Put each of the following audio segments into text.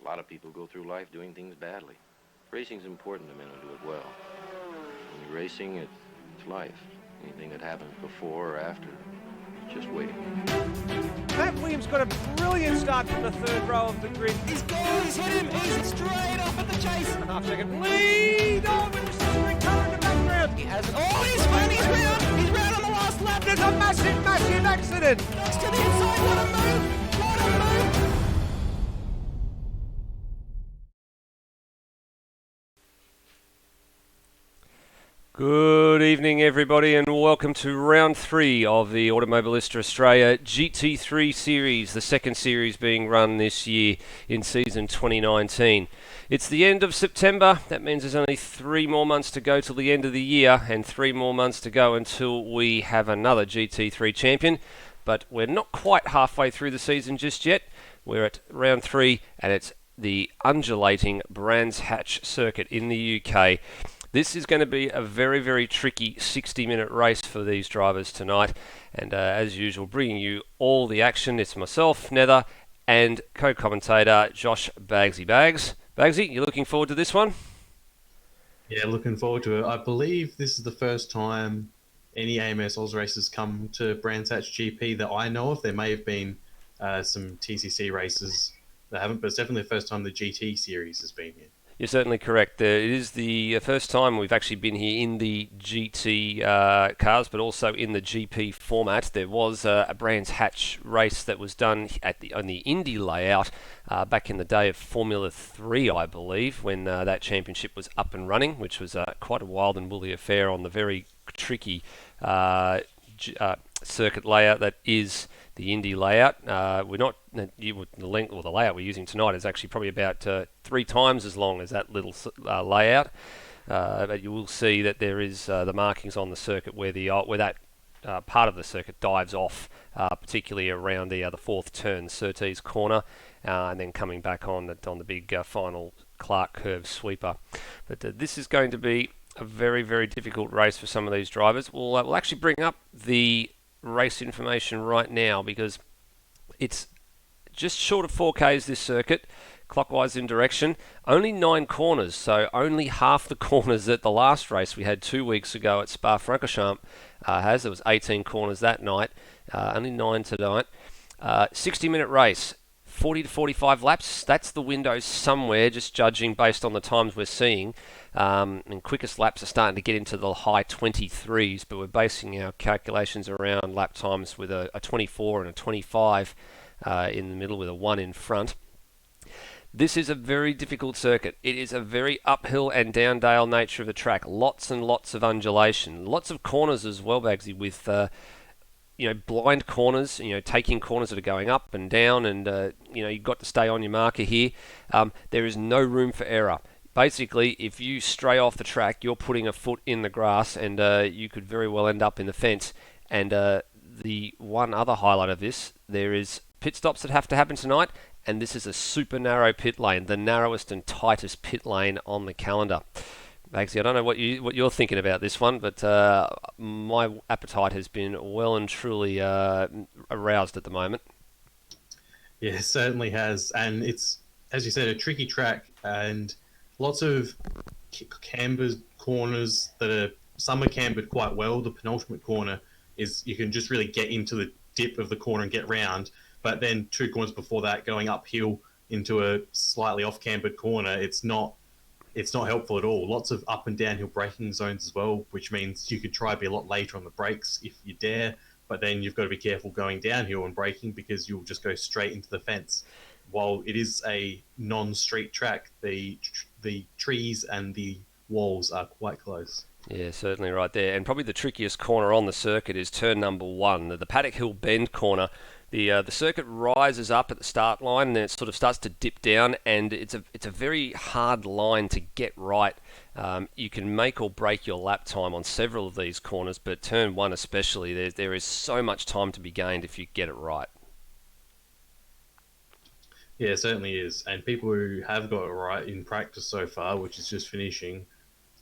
A lot of people go through life doing things badly. Racing's important to men who do it well. When you're racing, it's life. Anything that happens before or after, just waiting. Matt Williams got a brilliant start from the third row of the grid. He's gone, he's hit him, he's straight off at the chase. A half-second lead. Oh, with a sizzling car in the background. He has it. Oh, he's round on the last lap. There's a massive, massive accident. Next to the inside, what a move, what a move. Good evening, everybody, and welcome to round 3 of the Automobilista Australia GT3 series, the second series being run this year in season 2019. It's the end of September. That means there's only 3 more months to go till the end of the year and 3 more months to go until we have another GT3 champion. But we're not quite halfway through the season just yet. We're at round 3 and it's the undulating Brands Hatch circuit in the UK. This is going to be a very, very tricky 60-minute race for these drivers tonight. And as usual, bringing you all the action. It's myself, Nether, and co-commentator Josh Bagsy. Bagsy, you looking forward to this one? Yeah, looking forward to it. I believe this is the first time any AMS Oz races come to Brands Hatch GP that I know of. There may have been some TCC races that haven't, but it's definitely the first time the GT series has been here. You're certainly correct. It is the first time we've actually been here in the GT cars, but also in the GP format. There was a Brands Hatch race that was done on the Indy layout back in the day of Formula 3, I believe, when that championship was up and running, which was quite a wild and woolly affair on the very tricky circuit layout that is the Indy layout. The layout we're using tonight is actually probably about 3 times as long as that little layout. But you will see that there is the markings on the circuit where that part of the circuit dives off, particularly around the fourth turn, Surtees corner, and then coming back on the big final Clark curve sweeper. But this is going to be a very, very difficult race for some of these drivers. We'll actually bring up the race information right now because it's just short of 4Ks this circuit, clockwise in direction. Only 9 corners, so only half the corners that the last race we had 2 weeks ago at Spa Francorchamps has. There was 18 corners that night, only 9 tonight. 60-minute race, 40 to 45 laps. That's the window somewhere, just judging based on the times we're seeing. And quickest laps are starting to get into the high 23s, but we're basing our calculations around lap times with a 24 and a 25 in the middle with a 1 in front. This is a very difficult circuit. It is a very uphill and down dale nature of the track. Lots and lots of undulation. Lots of corners as well, Bagsy, with blind corners, taking corners that are going up and down, and you've got to stay on your marker here. There is no room for error. Basically, if you stray off the track, you're putting a foot in the grass, and you could very well end up in the fence. And the one other highlight of this, there is pit stops that have to happen tonight, and this is a super narrow pit lane, the narrowest and tightest pit lane on the calendar. Bagsy, I don't know what you're thinking about this one, but my appetite has been well and truly aroused at the moment. Yeah, it certainly has. And it's, as you said, a tricky track and lots of cambered corners some are cambered quite well. The penultimate corner is you can just really get into the dip of the corner and get round. But then 2 corners before that, going uphill into a slightly off-cambered corner, it's not helpful at all. Lots of up and downhill braking zones as well, which means you could try to be a lot later on the brakes if you dare, but then you've got to be careful going downhill and braking because you'll just go straight into the fence. While it is a non-street track, the trees and the walls are quite close. Yeah, certainly right there. And probably the trickiest corner on the circuit is turn number 1, the Paddock Hill Bend corner. The circuit rises up at the start line and then it sort of starts to dip down, and it's a very hard line to get right. You can make or break your lap time on several of these corners, but turn 1 especially, there is so much time to be gained if you get it right. Yeah, it certainly is. And people who have got it right in practice so far, which is just finishing,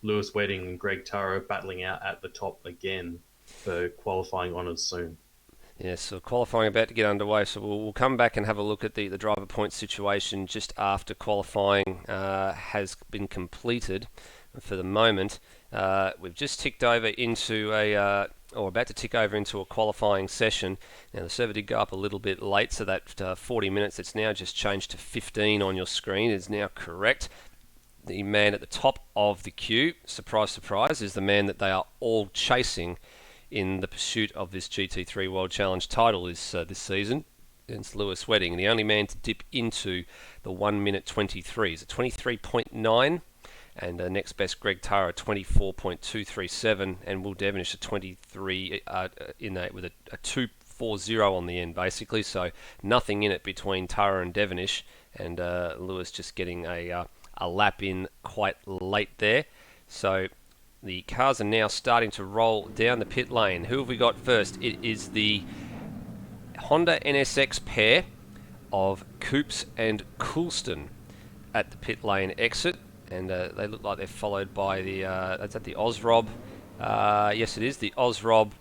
Lewis Wedding and Greg Turrow battling out at the top again for qualifying honours soon. Yes, so qualifying about to get underway, so we'll come back and have a look at the driver point situation just after qualifying has been completed. For the moment, we've just ticked over into or about to tick over into a qualifying session. Now the server did go up a little bit late, so that 40 minutes, it's now just changed to 15 on your screen, is now correct. The man at the top of the queue, surprise, surprise, is the man that they are all chasing in the pursuit of this GT3 World Challenge title this season. It's Lewis Wedding, and the only man to dip into the 1 minute 23 is a 23.9, and next best Greg Tara 24.237, and Will Devonish a 23 with a 240 on the end basically. So nothing in it between Tara and Devonish, and Lewis just getting a lap in quite late there. So the cars are now starting to roll down the pit lane. Who have we got first? It is the Honda NSX pair of Coops and Coulston at the pit lane exit, and they look like they're followed by the that's at the Osrob. Yes, it is the Osrob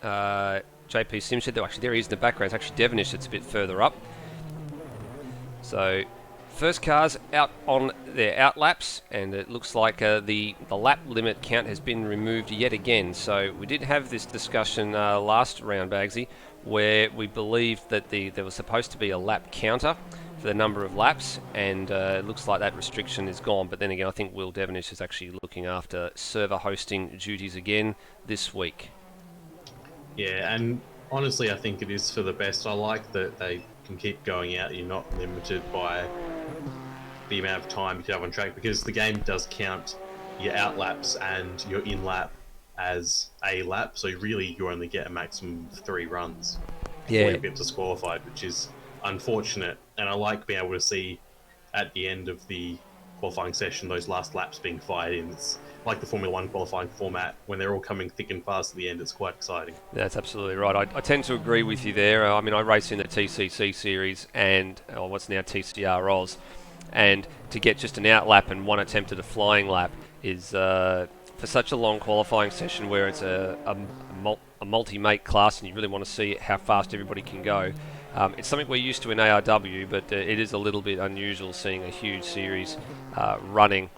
JP Simshed. Actually, there he is in the background. It's actually Devonish that's a bit further up. So first cars out on their outlaps, and it looks like the lap limit count has been removed yet again. So we did have this discussion last round, Bagsy, where we believed that there was supposed to be a lap counter for the number of laps, and it looks like that restriction is gone. But then again, I think Will Devonish is actually looking after server hosting duties again this week. Yeah, and honestly, I think it is for the best. I like that they can keep going out. You're not limited by the amount of time you can have on track, because the game does count your out laps and your in lap as a lap, so really you only get a maximum of 3 runs before you get disqualified, which is unfortunate. And I like being able to see at the end of the qualifying session those last laps being fired in. It's like the Formula 1 qualifying format. When they're all coming thick and fast at the end, it's quite exciting. That's absolutely right. I tend to agree with you there. I mean, I race in the TCC series and what's now TCR Oz, and to get just an out lap and one attempt at a flying lap is for such a long qualifying session where it's a multi-mate class and you really want to see how fast everybody can go. It's something we're used to in ARW, but it is a little bit unusual seeing a huge series running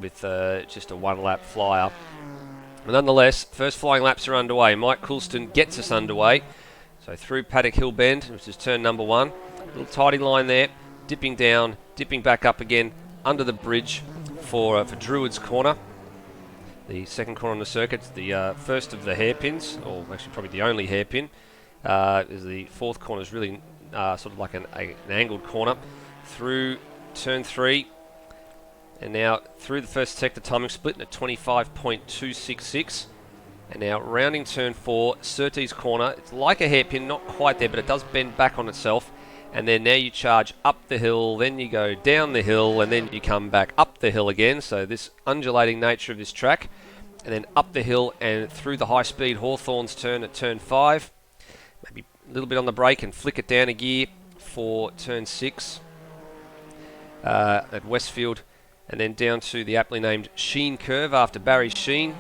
with just a one-lap flyer. But nonetheless, first flying laps are underway. Mike Coulston gets us underway. So through Paddock Hill Bend, which is turn number 1. Little tidy line there, dipping down, dipping back up again under the bridge for Druids Corner. The second corner on the circuit, the first of the hairpins, or actually probably the only hairpin. Is the fourth corner is really sort of like an angled corner through turn 3, and now through the first sector, timing split at 25.266, and now rounding turn 4, Surtees Corner. It's like a hairpin, not quite there, but it does bend back on itself, and then now you charge up the hill, then you go down the hill, and then you come back up the hill again. So this undulating nature of this track, and then up the hill and through the high-speed Hawthorns turn at turn 5. Maybe a little bit on the brake and flick it down a gear for turn 6 at Westfield, and then down to the aptly named Sheen curve after Barry Sheen.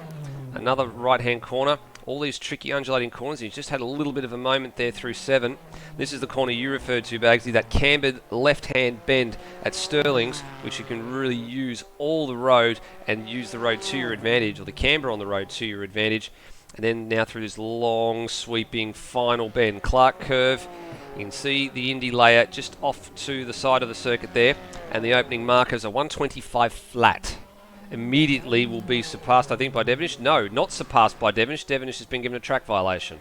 Another right-hand corner. All these tricky undulating corners. He's just had a little bit of a moment there through 7. This is the corner you referred to, Bagsy, that cambered left-hand bend at Stirling's, which you can really use all the road and use the road to your advantage, or the camber on the road to your advantage. And then now through this long, sweeping final bend. Clark curve. You can see the Indy layout just off to the side of the circuit there. And the opening markers are 125 flat. Immediately will be surpassed, I think, by Devonish. No, not surpassed by Devonish. Devonish has been given a track violation.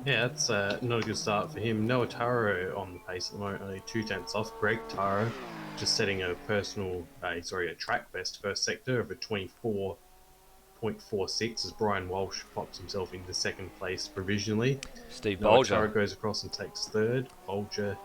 Yeah, that's not a good start for him. Noah Taro on the pace at the moment, only 2 tenths off. Greg Taro just setting a a track best first sector of a 24.46 as Brian Walsh pops himself into second place provisionally. Steve Noah Bolger. Taro goes across and takes third. Bolger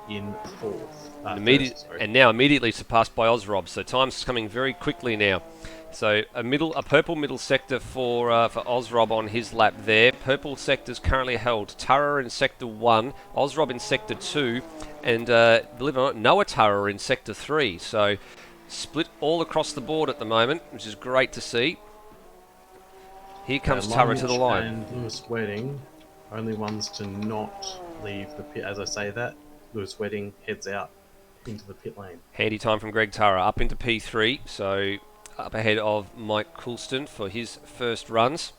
in fourth. And now immediately surpassed by Osrob. So time's coming very quickly now. So a purple middle sector for Osrob on his lap there. Purple sector's currently held. Tara in sector 1, Osrob in sector 2, and believe it or not, Noah Tara in sector 3. So split all across the board at the moment, which is great to see. Here comes Tara to the line. And Lewis Wedding Only ones to not leave the pit. As I say that, Lewis Wedding heads out into the pit lane. Handy time from Greg Tara up into P3, so up ahead of Mike Coulston for his first runs.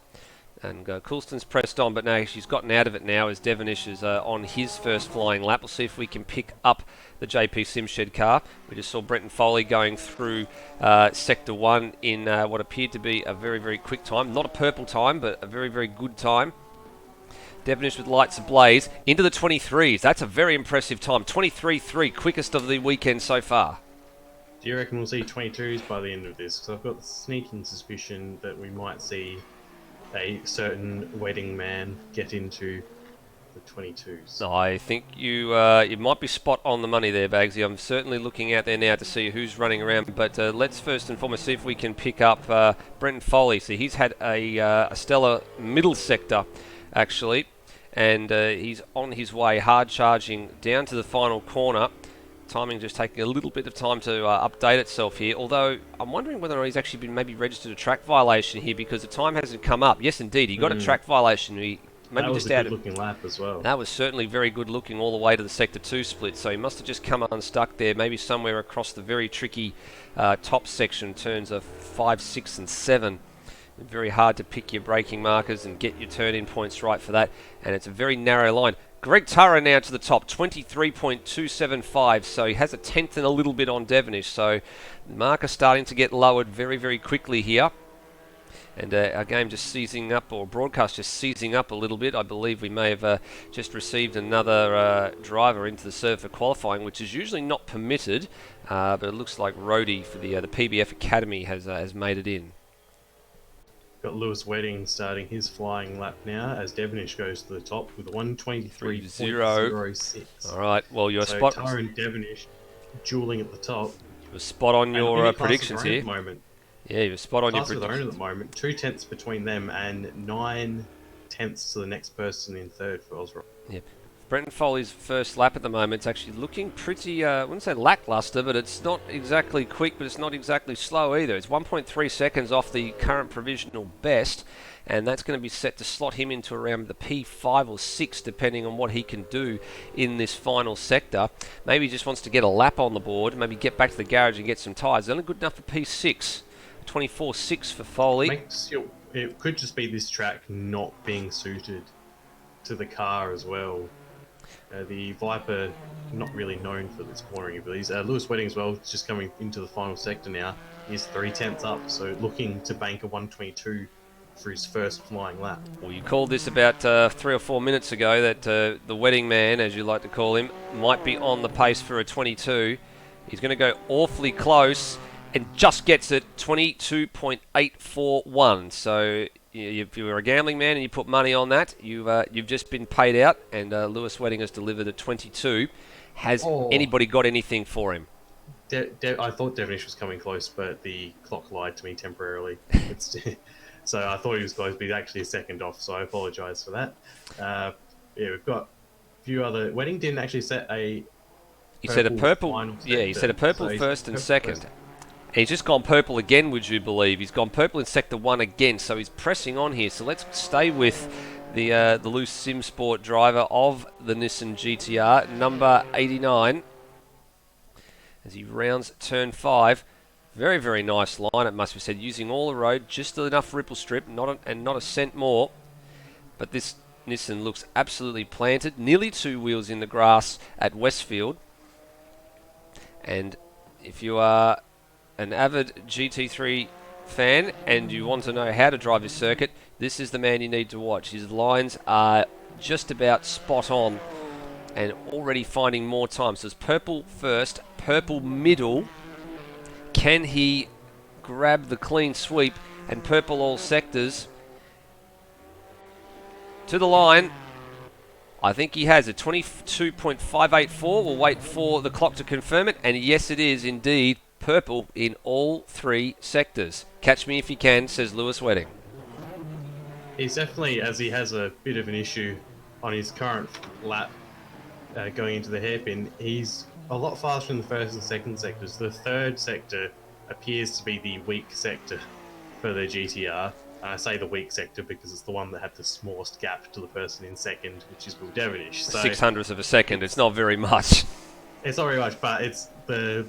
And Coulston's pressed on, but no, she's gotten out of it now as Devonish is on his first flying lap. We'll see if we can pick up the JP Simshed car. We just saw Brenton Foley going through Sector 1 in what appeared to be a very, very quick time. Not a purple time, but a very, very good time. Devonish with lights ablaze into the 23s. That's a very impressive time. 23.3, quickest of the weekend so far. Do you reckon we'll see 22s by the end of this? Because I've got the sneaking suspicion that we might see a certain wedding man get into the 22s. I think you might be spot on the money there, Bagsy. I'm certainly looking out there now to see who's running around. But let's first and foremost see if we can pick up Brenton Foley. So he's had a stellar middle sector, actually. And he's on his way, hard charging down to the final corner. Timing just taking a little bit of time to update itself here. Although I'm wondering whether or not he's actually been maybe registered a track violation here because the time hasn't come up. Yes, indeed, he got a track violation. He maybe that was just a good-looking lap as well. That was certainly very good looking all the way to the Sector 2 split. So he must have just come unstuck there, maybe somewhere across the very tricky top section, turns of 5, 6, and 7. Very hard to pick your braking markers and get your turn-in points right for that. And it's a very narrow line. Greg Tara now to the top, 23.275, so he has a tenth and a little bit on Devonish, so the marker starting to get lowered very, very quickly here. And our game just seizing up, or broadcast just seizing up a little bit. I believe we may have just received another driver into the serve for qualifying, which is usually not permitted, but it looks like Rhodey for the PBF Academy has made it in. Got Lewis Wedding starting his flying lap now as Devonish goes to the top with a 123.06. All right, well, you're so spot. Tara and Devonish dueling at the top. You're spot on your predictions here. At the moment. Yeah, you're spot on your predictions. At the moment, 2 tenths between them and 9 tenths to the next person in third for Osro. Yeah. Brenton Foley's first lap at the moment is actually looking pretty, I wouldn't say lackluster, but it's not exactly quick, but it's not exactly slow either. It's 1.3 seconds off the current provisional best, and that's going to be set to slot him into around the P5 or 6, depending on what he can do in this final sector. Maybe he just wants to get a lap on the board, maybe get back to the garage and get some tyres. Only good enough for P6. 24.6 for Foley. It could just be this track not being suited to the car as well. The Viper, not really known for its cornering abilities. Lewis Wedding as well, just coming into the final sector now. He's 3 tenths up, so looking to bank a 122 for his first flying lap. Well, you called this about 3 or 4 minutes ago that the wedding man, as you like to call him, might be on the pace for a 22. He's going to go awfully close and just gets it, 22.841. So if you were a gambling man and you put money on that, you've just been paid out, and Lewis Wedding has delivered a 22. Has anybody got anything for him? I thought Devonish was coming close, but the clock lied to me temporarily. So I thought he was close, but he's actually a second off, so I apologise for that. We've got a few other... Wedding didn't actually set a... He said a purple... Yeah, he said a purple first and second. He's just gone purple again, would you believe? He's gone purple in Sector 1 again, so he's pressing on here. So let's stay with the loose sim sport driver of the Nissan GTR, number 89, as he rounds turn 5. Very, very nice line, it must be said, using all the road, just enough ripple strip, not a cent more. But this Nissan looks absolutely planted, nearly 2 wheels in the grass at Westfield. And if you are an avid GT3 fan and you want to know how to drive this circuit, this is the man you need to watch. His lines are just about spot on and already finding more time. So it's purple first, purple middle. Can he grab the clean sweep and purple all sectors? To the line. I think he has a 22.584. We'll wait for the clock to confirm it. And yes, it is indeed purple in all 3 sectors. Catch me if you can, says Lewis Wedding. He's definitely, as he has a bit of an issue on his current lap going into the hairpin, he's a lot faster in the first and second sectors. The third sector appears to be the weak sector for the GTR. And I say the weak sector because it's the one that had the smallest gap to the person in second, which is Will Devonish. So 600ths of a second. It's not very much. it's not very much, but it's I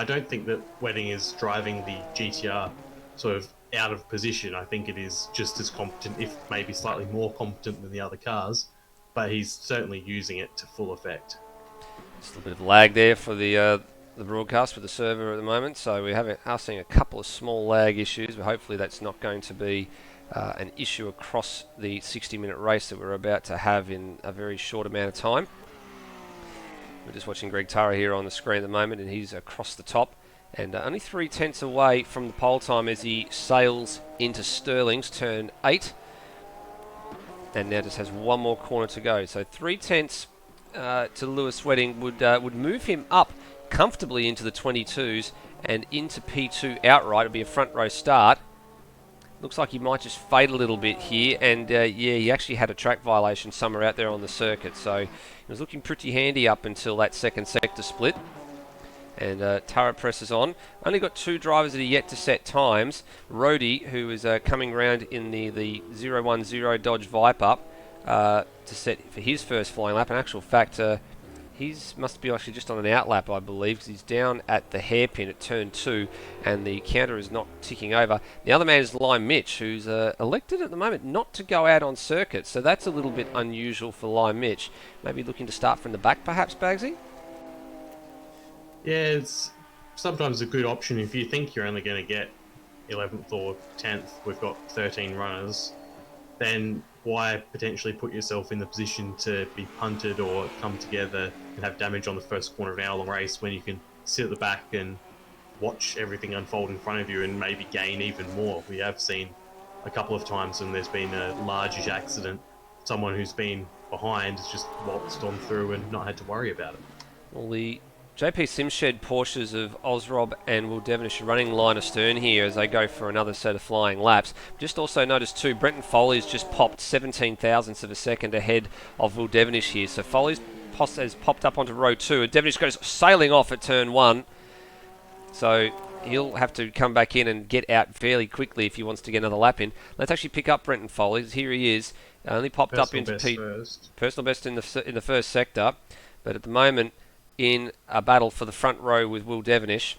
don't think that Wedding is driving the GTR sort of out of position. I think it is just as competent, if maybe slightly more competent than the other cars, but he's certainly using it to full effect. Just a bit of lag there for the broadcast with the server at the moment, so we are seeing a couple of small lag issues, but hopefully that's not going to be an issue across the 60-minute race that we're about to have in a very short amount of time. We're just watching Greg Tara here on the screen at the moment, and he's across the top, and only 3/10 away from the pole time as he sails into Stirling's turn 8, and now just has one more corner to go. So 3/10 to Lewis Wedding would move him up comfortably into the 22s and into P2 outright. It'll be a front row start. Looks like he might just fade a little bit here, and yeah, he actually had a track violation somewhere out there on the circuit, so he was looking pretty handy up until that second sector split. And Tara presses on. Only got 2 drivers that are yet to set times. Rhodey, who is coming round in the 010 Dodge Viper to set for his first flying lap. In actual fact, he's must be actually just on an outlap, I believe, because he's down at the hairpin at turn 2, and the counter is not ticking over. The other man is Lime Mitch, who's elected at the moment not to go out on circuit, so that's a little bit unusual for Lime Mitch. Maybe looking to start from the back, perhaps, Bagsy? Yeah, it's sometimes a good option if you think you're only going to get 11th or 10th. We've got 13 runners. Then why potentially put yourself in the position to be punted or come together and have damage on the first corner of an hour-long race when you can sit at the back and watch everything unfold in front of you and maybe gain even more? We have seen a couple of times when there's been a large accident, someone who's been behind has just waltzed on through and not had to worry about it. Well, the JP Simshed Porsches of Osrob and Will Devonish are running line astern here as they go for another set of flying laps. Just also noticed too, Brenton Foley's just popped 17 thousandths of a second ahead of Will Devonish here. So Foley's has popped up onto row 2, and Devonish goes sailing off at turn 1. So he'll have to come back in and get out fairly quickly if he wants to get another lap in. Let's actually pick up Brenton Foley. Here he is. Only popped up into personal best in the first sector, but at the moment in a battle for the front row with Will Devonish.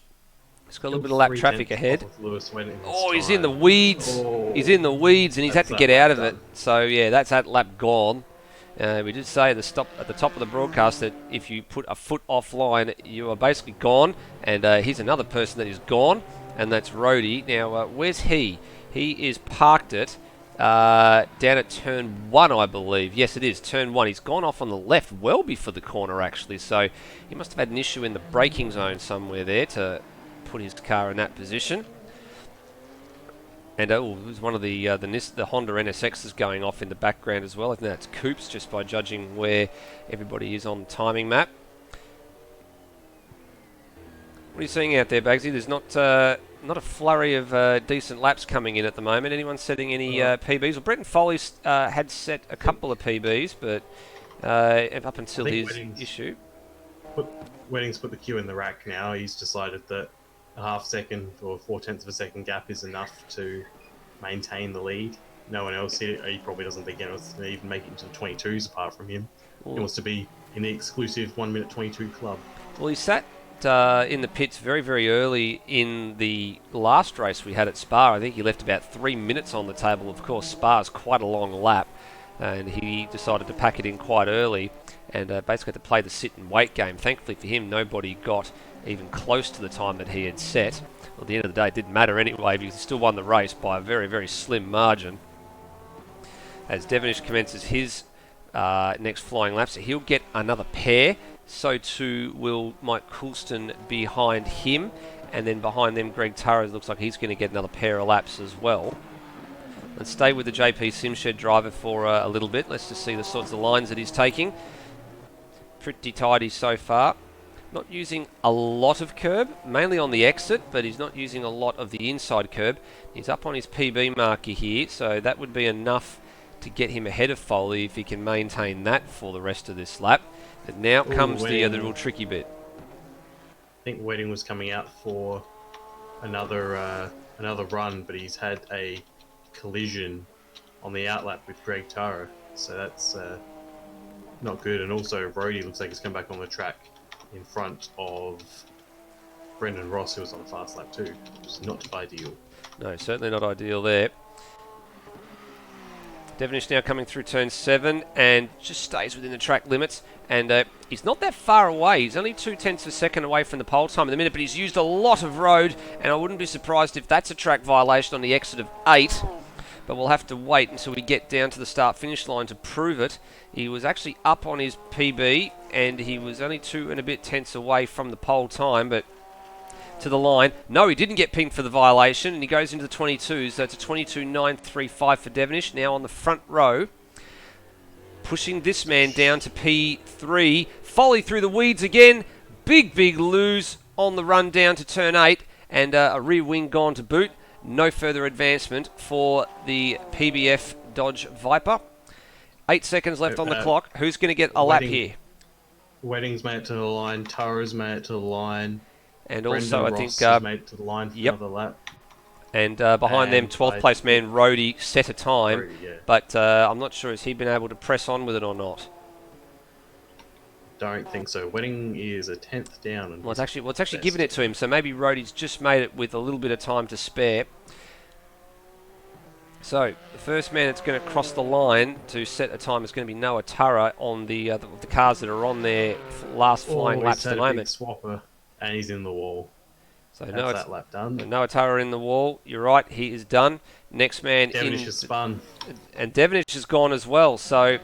He's got a little bit of lap traffic ahead. Oh, he's in the weeds. Oh, he's in the weeds, and he's had to get out of it. So yeah, that's that lap gone. We did say at the top of the broadcast that if you put a foot offline, you are basically gone. And here's another person that is gone, and that's Rhodey. Now, where's he? He is parked it down at turn 1, I believe. Yes, it is turn 1. He's gone off on the left well before the corner, actually. So he must have had an issue in the braking zone somewhere there to put his car in that position. And there's one of the Honda NSXs going off in the background as well. I think that's Coops, just by judging where everybody is on the timing map. What are you seeing out there, Bagsy? There's not a flurry of decent laps coming in at the moment. Anyone setting any PBs? Well, Brenton Foley's had set a couple of PBs, but up until his issue. Wedding's put the Q in the rack now. He's decided that a half second or 4/10 of a second gap is enough to maintain the lead. No one else here, he probably doesn't think anyone else can even make it into the 22s apart from him. He wants to be in the exclusive 1 minute 22 club. Well, he sat in the pits very, very early in the last race we had at Spa. I think he left about 3 minutes on the table. Of course, Spa's quite a long lap, and he decided to pack it in quite early and basically had to play the sit and wait game. Thankfully for him, nobody got even close to the time that he had set. Well, at the end of the day, it didn't matter anyway because he still won the race by a very, very slim margin. As Devonish commences his next flying lap, so he'll get another pair. So too will Mike Coulston behind him, and then behind them Greg Turres looks like he's going to get another pair of laps as well. Let's stay with the JP Simshed driver for a little bit. Let's just see the sorts of lines that he's taking. Pretty tidy so far. Not using a lot of curb, mainly on the exit, but he's not using a lot of the inside curb. He's up on his PB marker here, so that would be enough to get him ahead of Foley if he can maintain that for the rest of this lap. But now comes the real tricky bit. I think Wedding was coming out for another another run, but he's had a collision on the outlap with Greg Tara, so that's not good. And also, Rhodey looks like he's come back on the track in front of Brendan Ross, who was on a fast lap too, which is not ideal. No, certainly not ideal there. Devonish now coming through turn 7 and just stays within the track limits. And he's not that far away. He's only 0.2 of a second away from the pole time at the minute, but he's used a lot of road, and I wouldn't be surprised if that's a track violation on the exit of 8. But we'll have to wait until we get down to the start-finish line to prove it. He was actually up on his PB, and he was only 2 and a bit tenths away from the pole time, but to the line. No, he didn't get pinged for the violation, and he goes into the 22s. So it's a 22.935 for Devonish, now on the front row. Pushing this man down to P3. Foley through the weeds again. Big lose on the run down to turn 8, and a rear wing gone to boot. No further advancement for the PBF Dodge Viper. 8 seconds left on the clock. Who's going to get a lap here? Wedding's made it to the line. Tara's made it to the line. And Brendan also, I Ross think... has made it to the line for yep. another lap. And behind them, 12th place man, Rhodey, set a time. Rhodey, yeah. But I'm not sure, has he been able to press on with it or not? Don't think so. Wedding is a 10th down. And Well, it's actually given it to him, so maybe Rhodey's just made it with a little bit of time to spare. So, the first man that's going to cross the line to set a time is going to be Noah Tara on the cars that are on their last flying laps at the moment. He's had a big swapper, and he's in the wall. So That's that lap done. Noah Tara in the wall. You're right, he is done. Next man Devonish has spun. And Devonish has gone as well. So,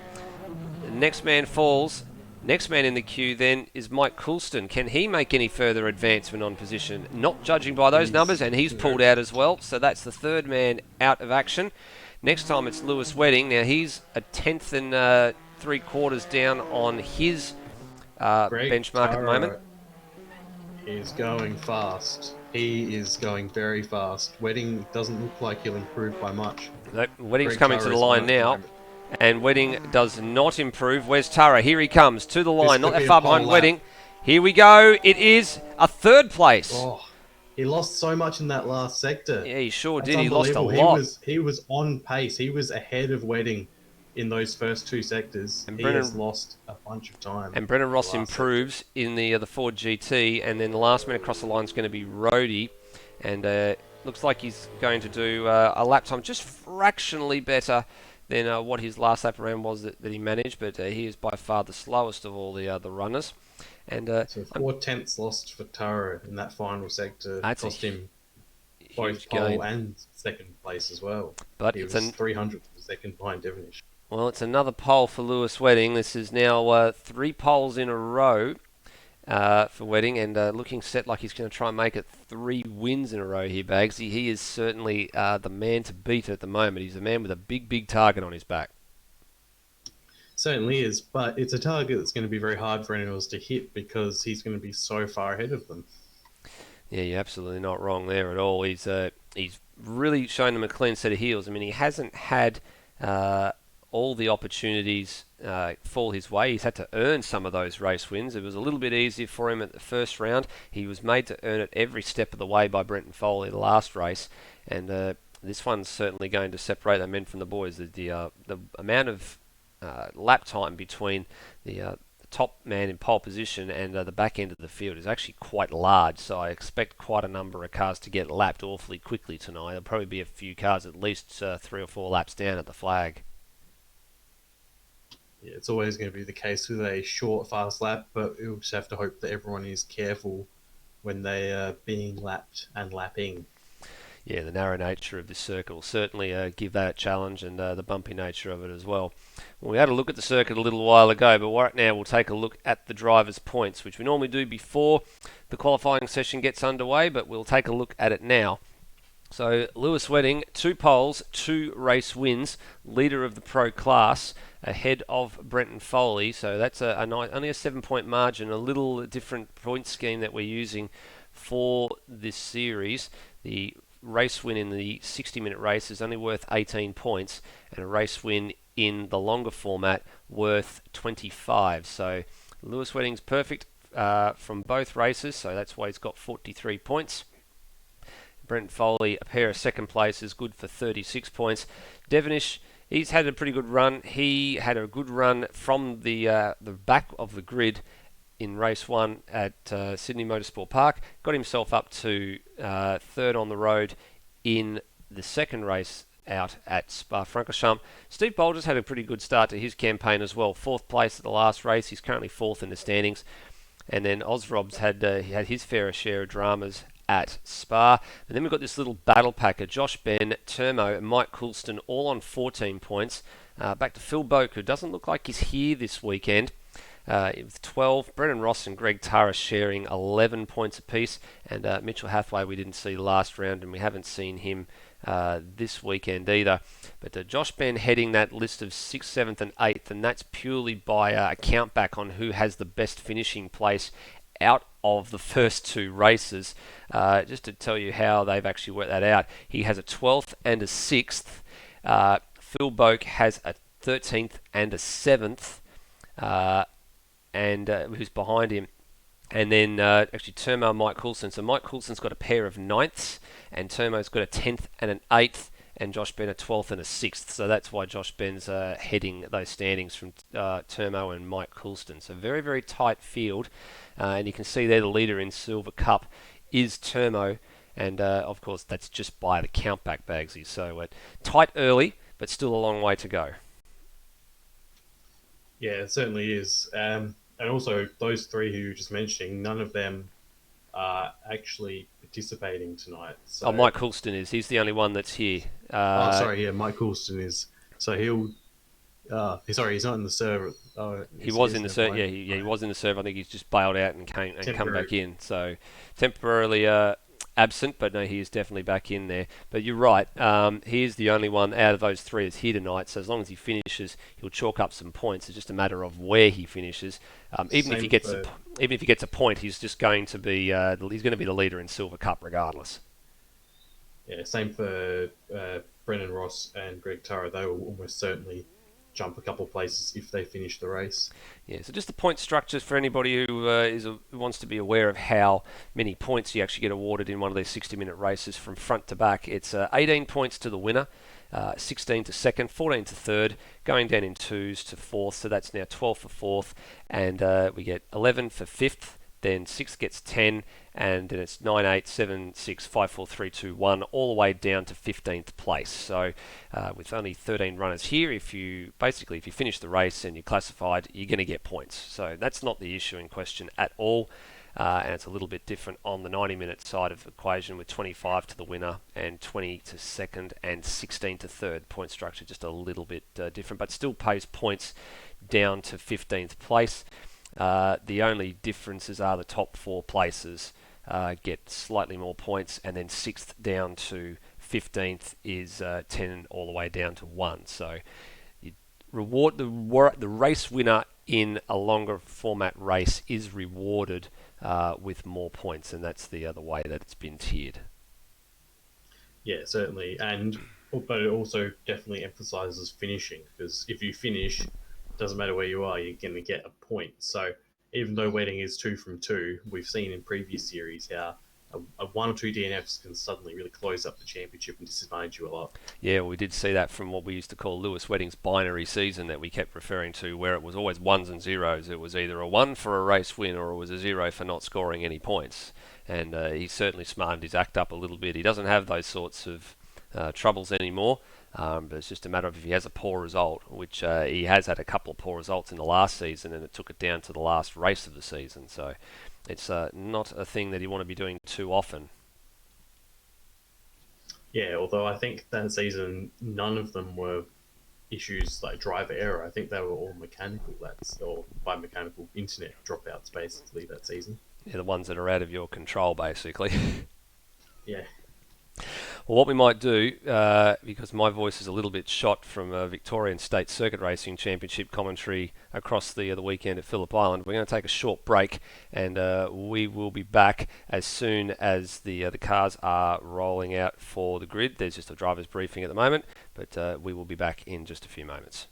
the next man falls. Next man in the queue then is Mike Coulston. Can he make any further advancement on position? Not judging by those numbers, and he's pulled out as well. So that's the third man out of action. Next time it's Lewis Wedding. Now he's a 10th and 3/4 down on his benchmark at the moment. He's going fast. He is going very fast. Wedding doesn't look like he'll improve by much. Wedding's coming to the line now. And Wedding does not improve. Where's Tara? Here he comes to the line, not that far behind Wedding. Here we go. It is a third place. Oh, he lost so much in that last sector. Yeah, he sure That's did. He lost a lot. He was on pace. He was ahead of Wedding in those first 2 sectors. And he has lost a bunch of time. And Brendan Ross improves in the Ford GT, and then the last man across the line is going to be Rhodey, and looks like he's going to do a lap time just fractionally better than what his last lap around was that he managed, but he is by far the slowest of all the runners. And so 4 tenths lost for Tara in that final sector. Cost him both pole and second place as well. But he was 300th of a second behind Devonish. Well, it's another pole for Lewis Wedding. This is now 3 poles in a row for Wedding, and looking set like he's going to try and make it 3 wins in a row here, Bagsy. He is certainly the man to beat at the moment. He's a man with a big target on his back. Certainly is, but it's a target that's going to be very hard for anyone else to hit because he's going to be so far ahead of them. Yeah, you're absolutely not wrong there at all. He's really shown them a clean set of heels. I mean, he hasn't had all the opportunities fall his way. He's had to earn some of those race wins. It was a little bit easier for him at the first round. He was made to earn it every step of the way by Brenton Foley the last race, and this one's certainly going to separate the men from the boys. The amount of lap time between the top man in pole position and the back end of the field is actually quite large, so I expect quite a number of cars to get lapped awfully quickly tonight. There'll probably be a few cars at least 3 or 4 laps down at the flag. Yeah, it's always going to be the case with a short, fast lap, but we'll just have to hope that everyone is careful when they are being lapped and lapping. Yeah, the narrow nature of this circuit will certainly give that a challenge, and the bumpy nature of it as well. We had a look at the circuit a little while ago, but right now we'll take a look at the drivers' points, which we normally do before the qualifying session gets underway, but we'll take a look at it now. So Lewis Wedding, 2 poles, 2 race wins, leader of the pro class, ahead of Brenton Foley. So that's only a 7-point margin, a little different point scheme that we're using for this series. The race win in the 60-minute race is only worth 18 points, and a race win in the longer format worth 25. So Lewis Wedding's perfect from both races, so that's why he's got 43 points. Brent Foley, a pair of second places, good for 36 points. Devonish, he's had a pretty good run. He had a good run from the back of the grid in race 1 at Sydney Motorsport Park. Got himself up to third on the road in the second race out at Spa Francorchamps. Steve Bolger's had a pretty good start to his campaign as well. 4th place at the last race. He's currently 4th in the standings. And then Ozrob's had his fair share of dramas at Spa. And then we've got this little battle packer. Josh Ben, Termo, and Mike Coulston all on 14 points. Back to Phil Boak, who doesn't look like he's here this weekend. With 12, Brennan Ross and Greg Tara sharing 11 points apiece, and Mitchell Hathaway we didn't see last round, and we haven't seen him this weekend either. But Josh Ben heading that list of 6th, 7th and 8th, and that's purely by a count back on who has the best finishing place out of the first 2 races. Just to tell you how they've actually worked that out, he has a 12th and a 6th. Phil Boak has a 13th and a 7th. And who's behind him. And then actually Termo and Mike Coulson. So Mike Coulson's got a pair of 9ths, and Termo's got a 10th and an 8th, and Josh Ben a 12th and a 6th. So that's why Josh Ben's heading those standings from Termo and Mike Coulston. So very, very tight field. And you can see there the leader in Silver Cup is Termo. And of course that's just by the countback, Bagsy. So tight early, but still a long way to go. Yeah, it certainly is. And also, those 3 who you were just mentioning, none of them are actually participating tonight. So... Oh, Mike Coulston is. He's the only one that's here. Mike Coulston is. So he'll... sorry, he's not in the server. He was in the server. Yeah, he was in the server. I think he's just bailed out and come back in. So temporarily absent, but no, he is definitely back in there. But you're right. He is the only one out of those 3 that's here tonight. So as long as he finishes, he'll chalk up some points. It's just a matter of where he finishes. Even if he gets a point, he's just going to be the leader in Silver Cup regardless. Yeah, same for Brennan Ross and Greg Tara. They will almost certainly jump a couple places if they finish the race. Yeah, so just the point structures for anybody who wants to be aware of how many points you actually get awarded in one of these 60-minute races from front to back. It's 18 points to the winner, 16 to second, 14 to third, going down in 2s to 4th, so that's now 12 for 4th, and we get 11 for 5th, then 6th gets 10, and then it's 9, 8, 7, 6, 5, 4, 3, 2, 1, all the way down to 15th place. So with only 13 runners here, if you finish the race and you're classified, you're going to get points. So that's not the issue in question at all. And it's a little bit different on the 90-minute side of the equation with 25 to the winner and 20 to second and 16 to third. Point structure just a little bit different, but still pays points down to 15th place. The only differences are the top 4 places get slightly more points, and then 6th down to 15th is 10 all the way down to 1. So you reward the race winner in a longer format race is rewarded with more points, and that's the other way that it's been tiered. Yeah, certainly. But it also definitely emphasises finishing, because if you finish, doesn't matter where you are, you're going to get a point. So even though Wedding is 2 from 2, we've seen in previous series how a 1 or 2 DNFs can suddenly really close up the championship and disadvantage you a lot. Yeah, we did see that from what we used to call Lewis Wedding's binary season that we kept referring to, where it was always 1s and 0s. It was either a 1 for a race win or it was a 0 for not scoring any points. And he certainly smartened his act up a little bit. He doesn't have those sorts of troubles anymore. But it's just a matter of if he has a poor result, which he has had a couple of poor results in the last season, and it took it down to the last race of the season. So it's not a thing that you want to be doing too often. Yeah, although I think that season, none of them were issues like driver error. I think they were all mechanical, or by mechanical internet dropouts, basically, that season. Yeah, the ones that are out of your control, basically. Yeah. Well, what we might do, because my voice is a little bit shot from Victorian State Circuit Racing Championship commentary across the weekend at Phillip Island, we're going to take a short break, and we will be back as soon as the cars are rolling out for the grid. There's just a driver's briefing at the moment, but we will be back in just a few moments.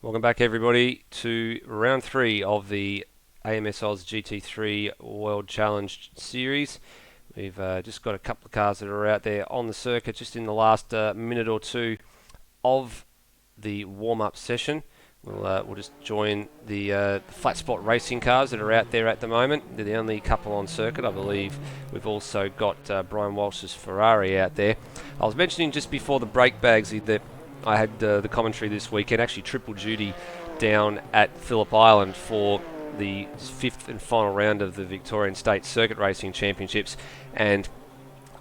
Welcome back, everybody, to round 3 of the AMS Oz GT3 World Challenge Series. We've just got a couple of cars that are out there on the circuit just in the last minute or two of the warm-up session. We'll just join the flat spot racing cars that are out there at the moment. They're the only couple on circuit. I believe we've also got Brian Walsh's Ferrari out there. I was mentioning just before the break, Bagsy, that I had the commentary this weekend, actually triple duty down at Phillip Island for the 5th and final round of the Victorian State Circuit Racing Championships, and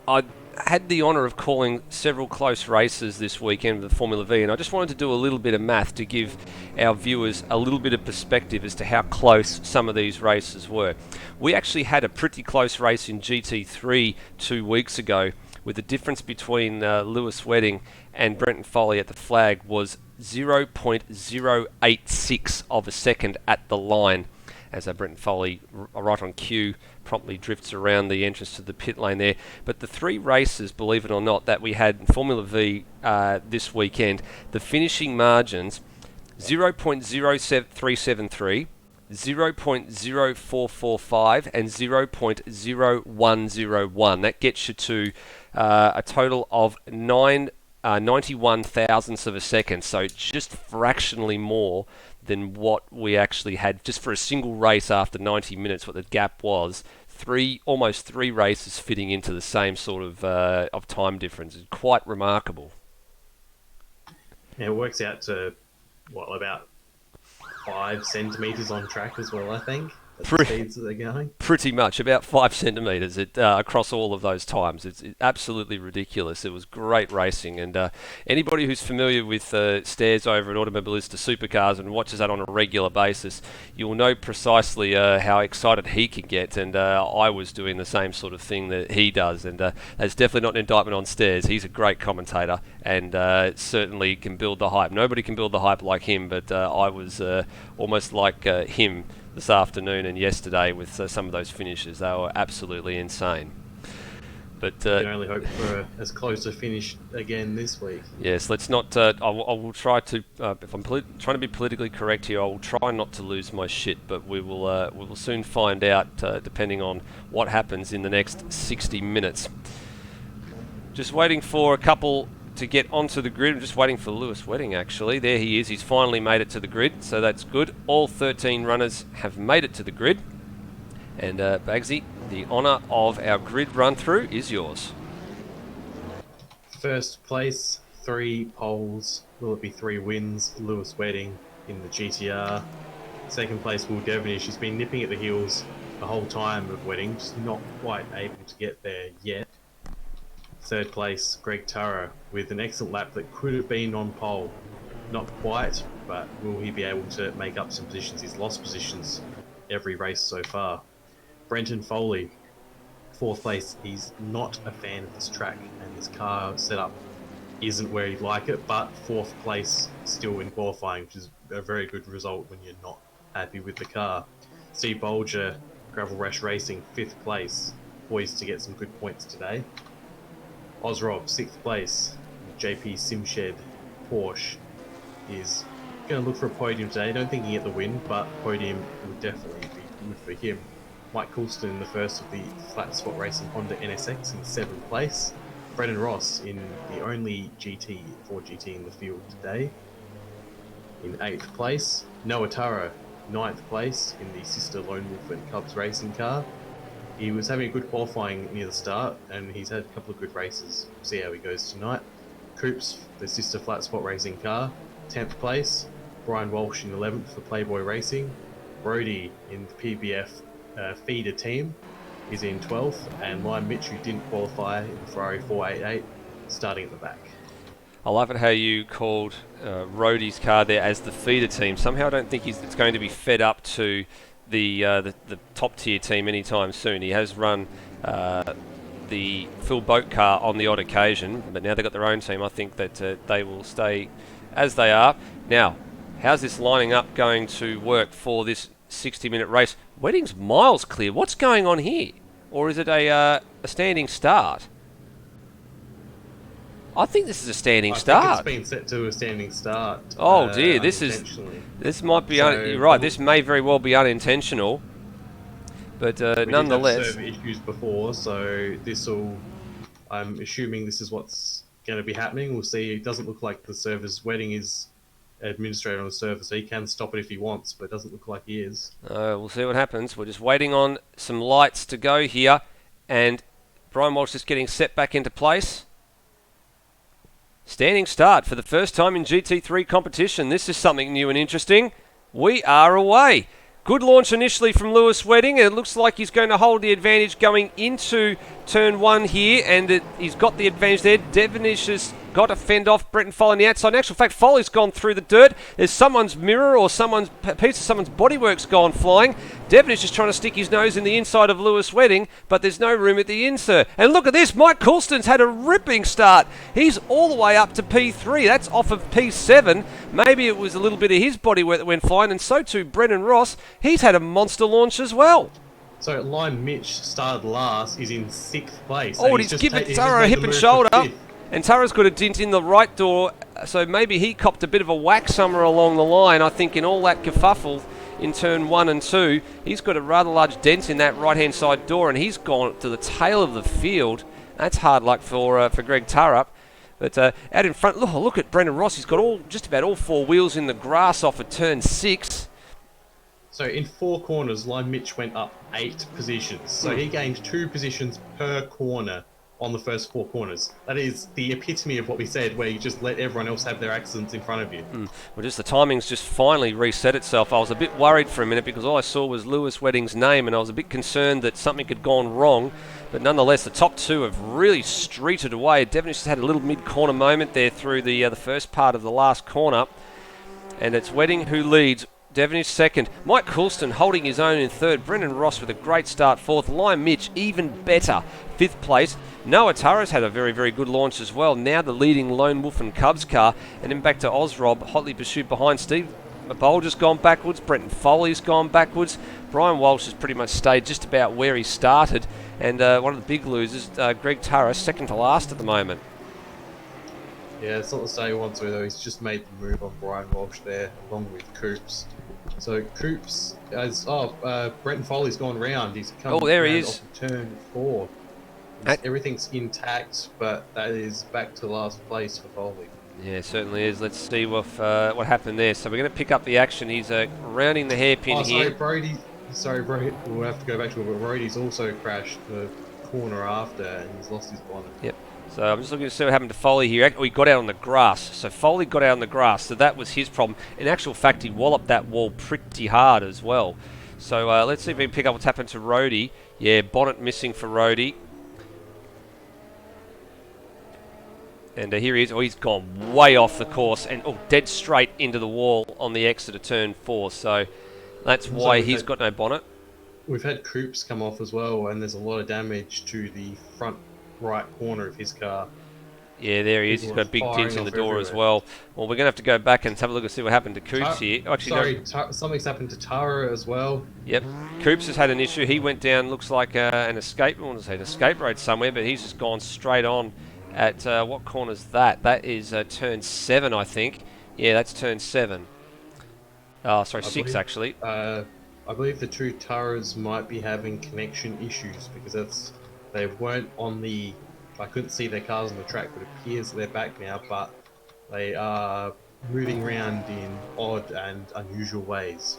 I had the honour of calling several close races this weekend with the Formula V, and I just wanted to do a little bit of math to give our viewers a little bit of perspective as to how close some of these races were. We actually had a pretty close race in GT3 2 weeks ago, with the difference between Lewis Wedding and Brenton Foley at the flag was 0.086 of a second at the line, as Brenton Foley, right on cue, promptly drifts around the entrance to the pit lane there. But the 3 races, believe it or not, that we had in Formula V this weekend, the finishing margins 0.0373, 0.0445 and 0.0101. That gets you to a total of 91 thousandths of a second, so just fractionally more than what we actually had just for a single race after 90 minutes, what the gap was. Almost three races fitting into the same sort of time difference. It's quite remarkable. Yeah, it works out to, about 5 centimetres on track as well, I think. The speeds that they're going. Pretty much, about 5 centimetres across all of those times. It's absolutely ridiculous. It was great racing, and anybody who's familiar with Stairs over at Automobilista Supercars and watches that on a regular basis, you'll know precisely how excited he can get, and I was doing the same sort of thing that he does, and that's definitely not an indictment on Stairs. He's a great commentator, and certainly can build the hype. Nobody can build the hype like him, but I was almost like him this afternoon and yesterday with some of those finishes. They were absolutely insane. But you can only hope for as close a finish again this week. Yes, let's not. I will try to. If I'm trying to be politically correct here, I will try not to lose my shit. But we will soon find out, depending on what happens in the next 60 minutes. Just waiting for a couple to get onto the grid. I'm just waiting for Lewis Wedding, actually. There he is. He's finally made it to the grid, so that's good. All 13 runners have made it to the grid. And Bagsy, the honour of our grid run-through is yours. First place, 3 poles. Will it be 3 wins? Lewis Wedding in the GTR. Second place, Will Devonish. He's been nipping at the heels the whole time of Wedding, just not quite able to get there yet. Third place, Greg Turra, with an excellent lap that could have been on pole. Not quite, but will he be able to make up some positions? He's lost positions every race so far. Brenton Foley, 4th place. He's not a fan of this track, and this car setup isn't where he'd like it, but 4th place still in qualifying, which is a very good result when you're not happy with the car. Steve Bolger, Gravel Rash Racing, 5th place. Poised to get some good points today. Ozrob, 6th place. JP Simshed Porsche is going to look for a podium today. I don't think he can get the win, but podium would definitely be good for him. Mike Coulston in the first of the flat spot racing Honda NSX in 7th place. Brendan Ross in the only Ford GT in the field today in 8th place. Noah Tara, 9th place in the sister Lone Wolf and Cubs racing car. He was having a good qualifying near the start, and he's had a couple of good races. We'll see how he goes tonight. Coops, the sister flat spot racing car, 10th place. Brian Walsh in 11th for Playboy Racing. Brody in the PBF feeder team is in 12th, and Lime Mitch, who didn't qualify in the Ferrari 488, starting at the back. I love it how you called Rhodey's car there as the feeder team. Somehow I don't think it's going to be fed up to the top tier team anytime soon. He has run the Phil Boat car on the odd occasion, but now they've got their own team. I think that they will stay as they are. Now, how's this lining up going to work for this 60-minute race? Wedding's miles clear. What's going on here? Or is it a standing start? I think this is a standing I think start. it's been set to a standing start. Oh dear, this might be, you're right, this may very well be unintentional. But we nonetheless... did have server issues before, so I'm assuming this is what's going to be happening. We'll see. It doesn't look like the server's wetting is administrator on the server, so he can stop it if he wants, but it doesn't look like he is. We'll see what happens. We're just waiting on some lights to go here, and Brian Walsh is getting set back into place. Standing start for the first time in GT3 competition. This is something new and interesting. We are away. Good launch initially from Lewis Wedding, and it looks like he's going to hold the advantage going into turn 1 here, and he's got the advantage there. Devonish has got to fend off Bretton Foley on the outside. In actual fact, Foley's gone through the dirt. There's someone's mirror or piece of someone's bodywork's gone flying. Devonish is trying to stick his nose in the inside of Lewis Wedding, but there's no room at the insert. And look at this, Mike Coulston's had a ripping start. He's all the way up to P3. That's off of P7. Maybe it was a little bit of his bodywork that went flying, and so too Brennan Ross. He's had a monster launch as well. So Lime Mitch started last, is in 6th place. Oh, and he's given Tara a hip and shoulder. And Tara's got a dint in the right door, so maybe he copped a bit of a whack somewhere along the line. I think in all that kerfuffle in turn 1 and 2, he's got a rather large dent in that right-hand side door, and he's gone to the tail of the field. That's hard luck for Greg Tarup. But out in front, look at Brendan Ross. He's got just about all 4 wheels in the grass off of turn 6. So in 4 corners, Lime Mitch went up 8 positions. So he gained 2 positions per corner on the first 4 corners. That is the epitome of what we said, where you just let everyone else have their accidents in front of you. Well, just the timing's just finally reset itself. I was a bit worried for a minute because all I saw was Lewis Wedding's name, and I was a bit concerned that something had gone wrong. But nonetheless, the top 2 have really streeted away. Devonish has had a little mid-corner moment there through the first part of the last corner. And it's Wedding who leads. Devonish second. Mike Coulston holding his own in third. Brendan Ross with a great start fourth. Lime Mitch even better, 5th place. Noah Tara's had a very, very good launch as well. Now the leading Lone Wolf and Cubs car. And then back to Ozrob, hotly pursued behind Steve. Bolger's gone backwards. Brenton Foley's gone backwards. Brian Walsh has pretty much stayed just about where he started. And one of the big losers, Greg Tara, second to last at the moment. Yeah, it's not to say he wants to, though. He's just made the move on Brian Walsh there, along with Coops. So Coops has... Brenton Foley's gone round. He's come there he is. off turn 4. Everything's intact, but that is back to last place for Foley. Yeah, it certainly is. Let's see what happened there. So we're going to pick up the action. He's rounding the hairpin here. Sorry, Brody. We'll have to go back to it, but Brody's also crashed the corner after, and he's lost his bonnet. Yep. So I'm just looking to see what happened to Foley here. He got out on the grass. So Foley got out on the grass, so that was his problem. In actual fact, he walloped that wall pretty hard as well. So let's see if we can pick up what's happened to Rhodey. Yeah, bonnet missing for Rhodey. And here he is. Oh, he's gone way off the course and dead straight into the wall on the exit of turn 4. So that's why he's got no bonnet. We've had Coops come off as well, and there's a lot of damage to the front right corner of his car. Yeah, there he is. He's got a big dent in the door as well. Well, we're going to have to go back and have a look and see what happened to Coops here. Oh, actually, something's happened to Tara as well. Yep. Coops has had an issue. He went down, looks like an escape road somewhere, but he's just gone straight on at, what corner's that? That is turn 7, I think. Yeah, that's turn 7. Oh, sorry, 6 actually. I believe the 2 Taras might be having connection issues because they weren't on the... I couldn't see their cars on the track, but it appears they're back now, but they are moving around in odd and unusual ways.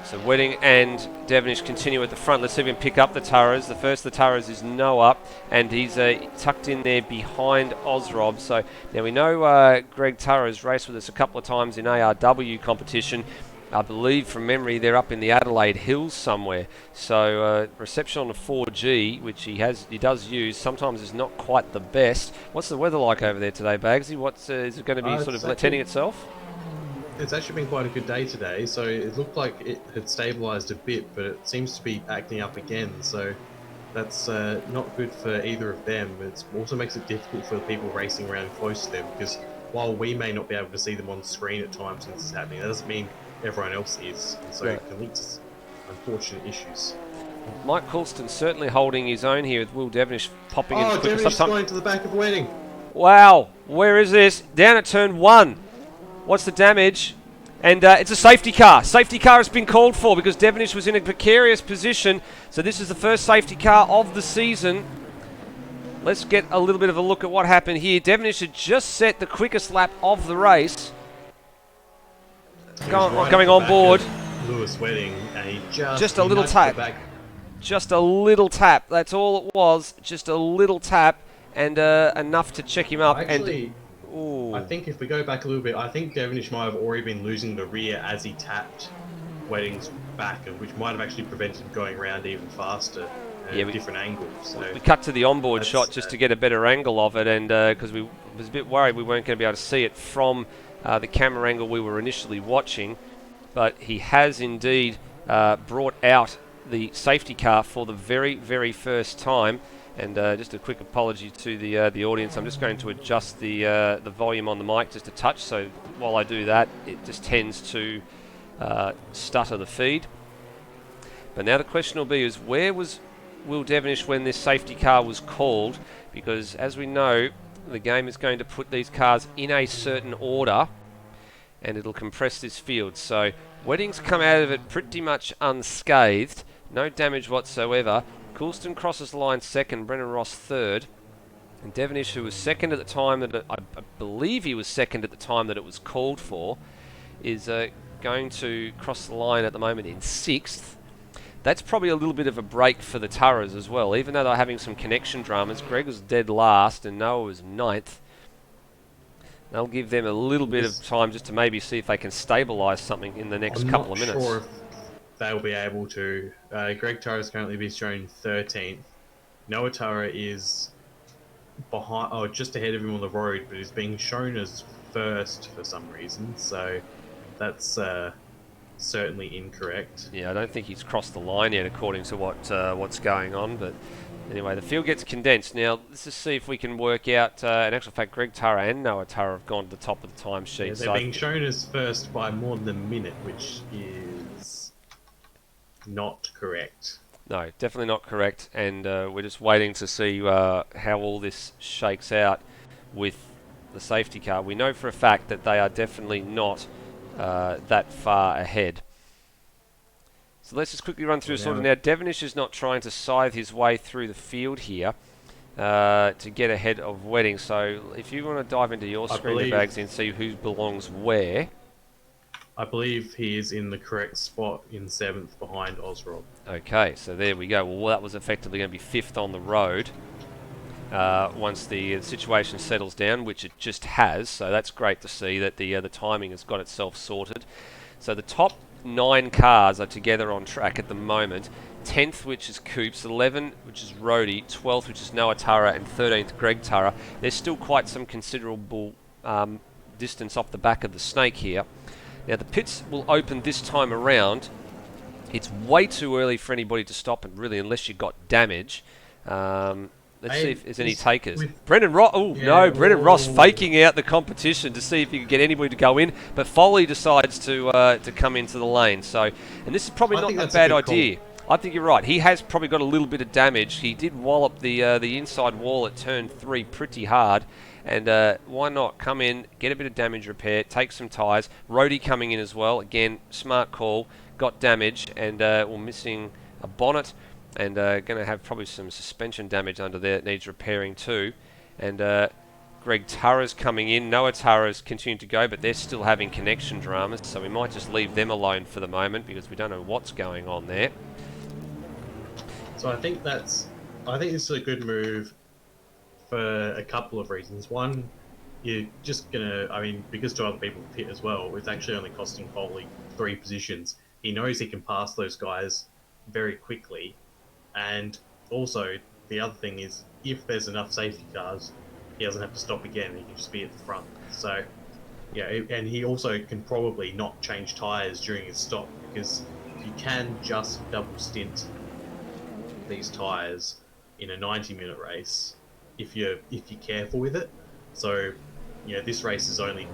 So Wedding and Devonish continue at the front. Let's see if we can pick up the Taras. The first of the Taras is Noah, and he's tucked in there behind Ozrob. So now we know Greg Tara's raced with us a couple of times in ARW competition. I believe from memory they're up in the Adelaide Hills somewhere. So reception on the 4G, which he does use, sometimes is not quite the best. What's the weather like over there today, Bagsy? Is it going to be sort of tending itself? It's actually been quite a good day today. So it looked like it had stabilised a bit, but it seems to be acting up again. So that's not good for either of them. It also makes it difficult for the people racing around close to them, because while we may not be able to see them on screen at times when this is happening, that doesn't mean everyone else is, and so it can lead to unfortunate issues. Mike Coulston certainly holding his own here with Will Devonish popping in. Devonish going to the back of Wedding. Wow, where is this? Down at turn 1. What's the damage? And it's a safety car. Safety car has been called for because Devonish was in a precarious position. So this is the first safety car of the season. Let's get a little bit of a look at what happened here. Devonish had just set the quickest lap of the race. Coming on board. Lewis Wedding, and he just a little tap. Just a little tap. That's all it was. Just a little tap, and enough to check him up. Actually, I think if we go back a little bit, I think Devonish might have already been losing the rear as he tapped Wedding's back, which might have actually prevented him going around even faster at different angles. So we cut to the onboard shot just to get a better angle of it, and because we was a bit worried we weren't going to be able to see it from the camera angle we were initially watching, but he has indeed brought out the safety car for the very, very first time. And just a quick apology to the audience. I'm just going to adjust the volume on the mic just a touch. So while I do that, it just tends to stutter the feed. But now the question will be: is where was Will Devonish when this safety car was called? Because as we know, the game is going to put these cars in a certain order, and it'll compress this field. So Wedding's come out of it pretty much unscathed. No damage whatsoever. Coulston crosses the line second, Brennan Ross third. And Devonish, who was second at the time that I believe he was second at the time that it was called for, is going to cross the line at the moment in sixth. That's probably a little bit of a break for the Turras as well. Even though they're having some connection dramas, Greg was dead last and Noah was ninth. They'll give them a little bit of time just to maybe see if they can stabilise something in the next couple of minutes. I'm not sure if they'll be able to. Greg Turra is currently being shown 13th. Noah Turra is behind, just ahead of him on the road, but is being shown as first for some reason. So that's certainly incorrect. Yeah, I don't think he's crossed the line yet, according to what's going on. But anyway, the field gets condensed. Now, let's just see if we can work out. In actual fact, Greg Turra and Noah Turra have gone to the top of the timesheet. Yeah, they're being shown as first by more than a minute, which is not correct. No, definitely not correct. And we're just waiting to see how all this shakes out with the safety car. We know for a fact that they are definitely not that far ahead. So let's just quickly run through this order now. Devonish is not trying to scythe his way through the field here to get ahead of Wedding. So if you want to dive into your screen bags and see who belongs where. I believe he is in the correct spot in 7th behind Osrob. Okay, so there we go. Well, that was effectively going to be 5th on the road once the situation settles down, which it just has. So that's great to see that the timing has got itself sorted. So the top 9 cars are together on track at the moment. 10th, which is Coops, 11th, which is Rhodey, 12th, which is Noah Turra, and 13th, Greg Turra. There's still quite some considerable distance off the back of the snake here. Now the pits will open this time around. It's way too early for anybody to stop, and really, unless you got damage. Let's see if there's any takers. Brendan Ross. Oh no, Brendan Ross faking out the competition to see if he could get anybody to go in, but Foley decides to come into the lane. So, and this is probably not a bad idea. I think you're right. He has probably got a little bit of damage. He did wallop the inside wall at turn 3 pretty hard. And why not come in, get a bit of damage repair, take some tyres. Rhodey coming in as well. Again, smart call. Got damage, and we're missing a bonnet. And going to have probably some suspension damage under there that needs repairing too. And Greg Turra's coming in. Noah Turra's continuing to go, but they're still having connection dramas. So we might just leave them alone for the moment because we don't know what's going on there. So I think this is a good move for a couple of reasons. One, you're just because 2 other people pit as well, it's actually only costing Foley 3 positions. He knows he can pass those guys very quickly. And also, the other thing is, if there's enough safety cars, he doesn't have to stop again. He can just be at the front. So, yeah, and he also can probably not change tyres during his stop, because you can just double stint these tyres in a 90-minute race if you're careful with it. So, this race is would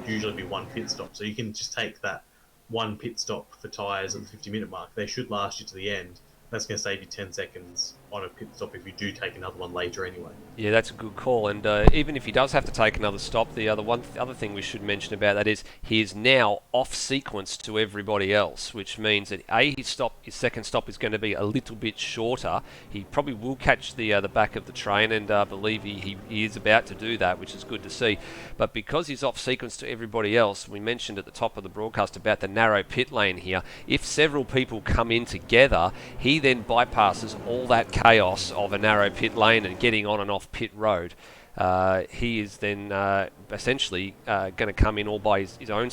usually be 1 pit stop. So you can just take that 1 pit stop for tyres at the 50-minute mark. They should last you to the end. That's going to save you 10 seconds on a pit stop if you do take another one later anyway. Yeah, that's a good call. And even if he does have to take another stop, the other thing we should mention about that is he is now off sequence to everybody else, which means that his second stop is going to be a little bit shorter. He probably will catch the back of the train, and I believe he is about to do that, which is good to see. But because he's off sequence to everybody else, we mentioned at the top of the broadcast about the narrow pit lane here. If several people come in together, he then bypasses all that chaos of a narrow pit lane and getting on and off pit road. He is then essentially going to come in all by his own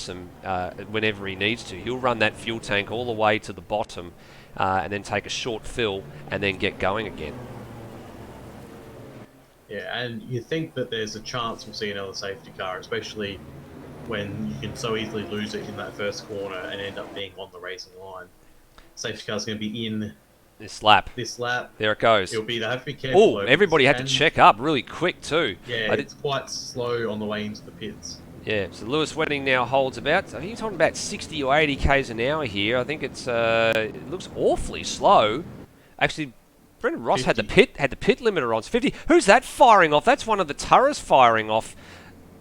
whenever he needs to. He'll run that fuel tank all the way to the bottom and then take a short fill and then get going again. Yeah, and you think that there's a chance we'll see another safety car, especially when you can so easily lose it in that first corner and end up being on the racing line. Safety car's going to be in This lap. There it goes. They have to be careful. Oh, everybody had to check up really quick too. Yeah, it's quite slow on the way into the pits. Yeah, so Lewis Wedding now holds about, I think he's holding about 60 or 80 k's an hour here. I think it looks awfully slow. Actually, Brendan Ross 50. had the pit limiter on. It's 50. Who's that firing off? That's one of the Turras firing off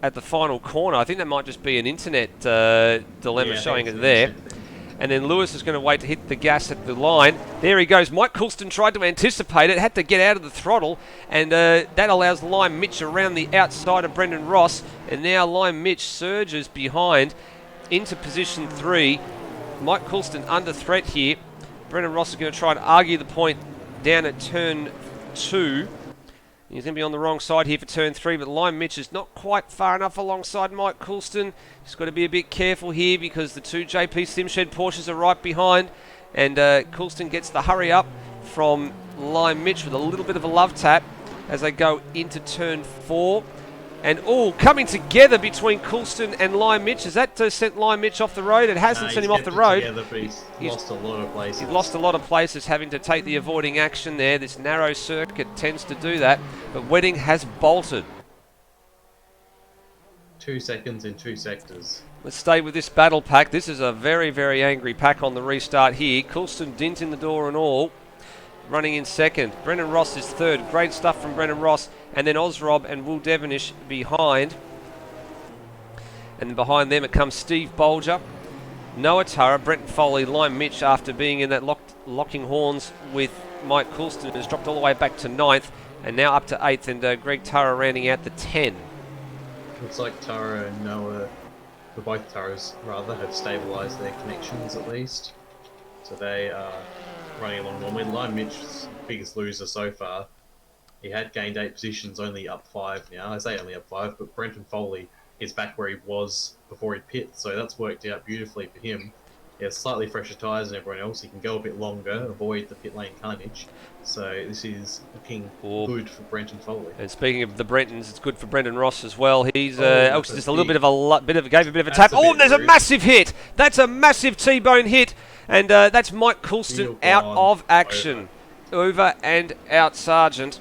at the final corner. I think that might just be an internet dilemma showing it there. And then Lewis is going to wait to hit the gas at the line. There he goes. Mike Coulston tried to anticipate it, had to get out of the throttle, and that allows Lime Mitch around the outside of Brendan Ross. And now Lime Mitch surges behind into position 3. Mike Coulston under threat here. Brendan Ross is going to try and argue the point down at turn 2. He's going to be on the wrong side here for turn 3, but Lime Mitch is not quite far enough alongside Mike Coulston. He's got to be a bit careful here because the two JP Simshed Porsches are right behind, and Coulston gets the hurry up from Lime Mitch with a little bit of a love tap as they go into turn 4. And coming together between Coulston and Lime Mitch. Has that sent Lime Mitch off the road? It hasn't sent him off the road. Together, but he's lost a lot of places. He's lost a lot of places, having to take the avoiding action there. This narrow circuit tends to do that. But Wedding has bolted. 2 seconds in 2 sectors. Let's stay with this battle pack. This is a very, very angry pack on the restart here. Coulston dint in the door and all. Running in second. Brendan Ross is third. Great stuff from Brendan Ross. And then Ozrob and Will Devonish behind. And then behind them it comes Steve Bolger, Noah Turra, Brenton Foley, Lime Mitch, after being in that locking horns with Mike Coulston, has dropped all the way back to 9th. And now up to 8th, and Greg Turra rounding out the 10. Looks like Turra and Noah, both Turras rather, have stabilised their connections at least. So they are running along normally. Lime Mitch's biggest loser so far. He had gained 8 positions, only up 5 now. I say only up 5, but Brenton Foley is back where he was before he pit, so that's worked out beautifully for him. He has slightly fresher tyres than everyone else. He can go a bit longer, avoid the pit lane carnage. So this is looking good for Brenton Foley. And speaking of the Brentons, it's good for Brendan Ross as well. He's just a little bit of gave a bit of a tap. There's a massive hit. That's a massive T-bone hit, and that's Mike Coulston out of action. Over and out, Sergeant.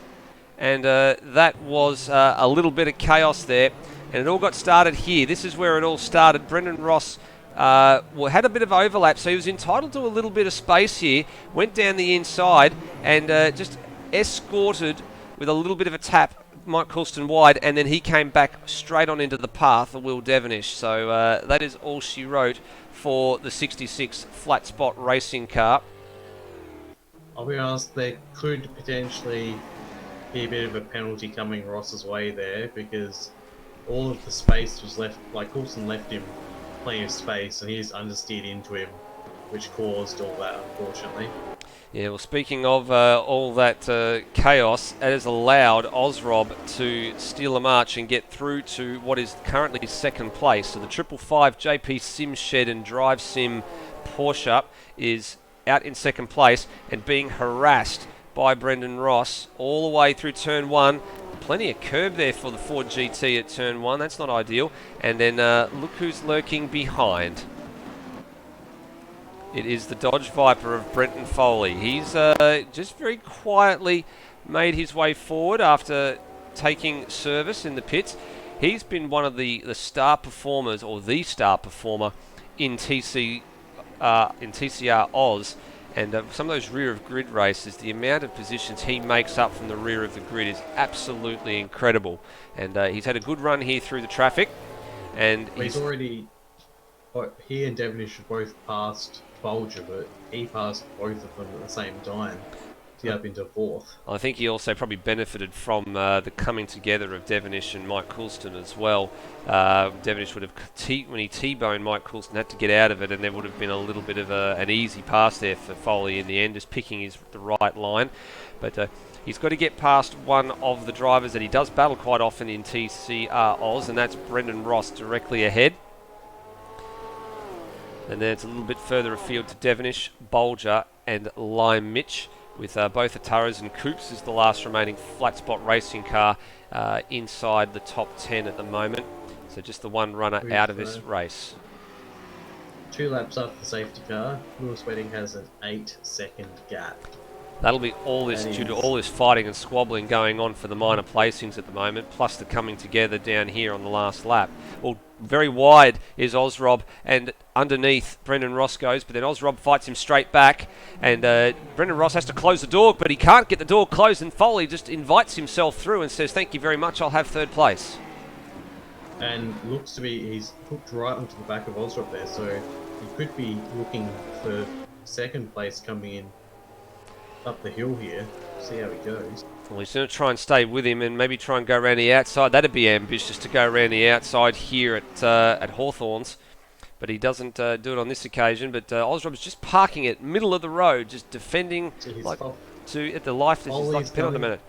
And that was a little bit of chaos there. And it all got started here. This is where it all started. Brendan Ross had a bit of overlap, so he was entitled to a little bit of space here. Went down the inside and just escorted with a little bit of a tap Mike Coulston wide, and then he came back straight on into the path of Will Devonish. So that is all she wrote for the 66 flat spot racing car. I'll be honest, there could potentially be a bit of a penalty coming Ross's way there, because all of the space was left, like Coulston left him plenty of space and he just understeered into him, which caused all that, unfortunately. Yeah, well, speaking of all that chaos, it has allowed Ozrob to steal a march and get through to what is currently second place. So the 555 JP Sim Shed and Drive Sim Porsche is out in second place and being harassed by Brendan Ross all the way through turn 1. Plenty of curb there for the Ford GT at turn 1. That's not ideal. And then look who's lurking behind. It is the Dodge Viper of Brenton Foley. He's just very quietly made his way forward after taking service in the pits. He's been one of the star performers, or the star performer in TCR Oz. And some of those rear of grid races, the amount of positions he makes up from the rear of the grid is absolutely incredible. And he's had a good run here through the traffic. And he's already... He and Devonish have both passed Bolger, but he passed both of them at the same time to get up into fourth. I think he also probably benefited from the coming together of Devonish and Mike Coulston as well. Devonish would have, when he T-boned Mike Coulston, had to get out of it, and there would have been a little bit of an easy pass there for Foley in the end, just picking the right line. But he's got to get past one of the drivers that he does battle quite often in TCR Oz, and that's Brendan Ross directly ahead. And then it's a little bit further afield to Devonish, Bolger and Lime Mitch, with both Ataras and Coops as the last remaining flat spot racing car inside the top 10 at the moment. So just the one runner out of this race. 2 laps after the safety car, Lewis Wedding has an 8-second gap. That'll be all this due to all this fighting and squabbling going on for the minor placings at the moment, plus the coming together down here on the last lap. Well, very wide is Ozrob, and underneath Brendan Ross goes, but then Ozrob fights him straight back, and Brendan Ross has to close the door, but he can't get the door closed, and Foley just invites himself through and says, "Thank you very much, I'll have third place." And looks to be, he's hooked right onto the back of Ozrob there, so he could be looking for second place coming in up the hill here. See how he goes. Well, he's going to try and stay with him and maybe try and go around the outside. That'd be ambitious to go around the outside here at Hawthorns, but he doesn't do it on this occasion. But Ozrob's just parking it middle of the road, just defending at the life. This is like a pin on the minute.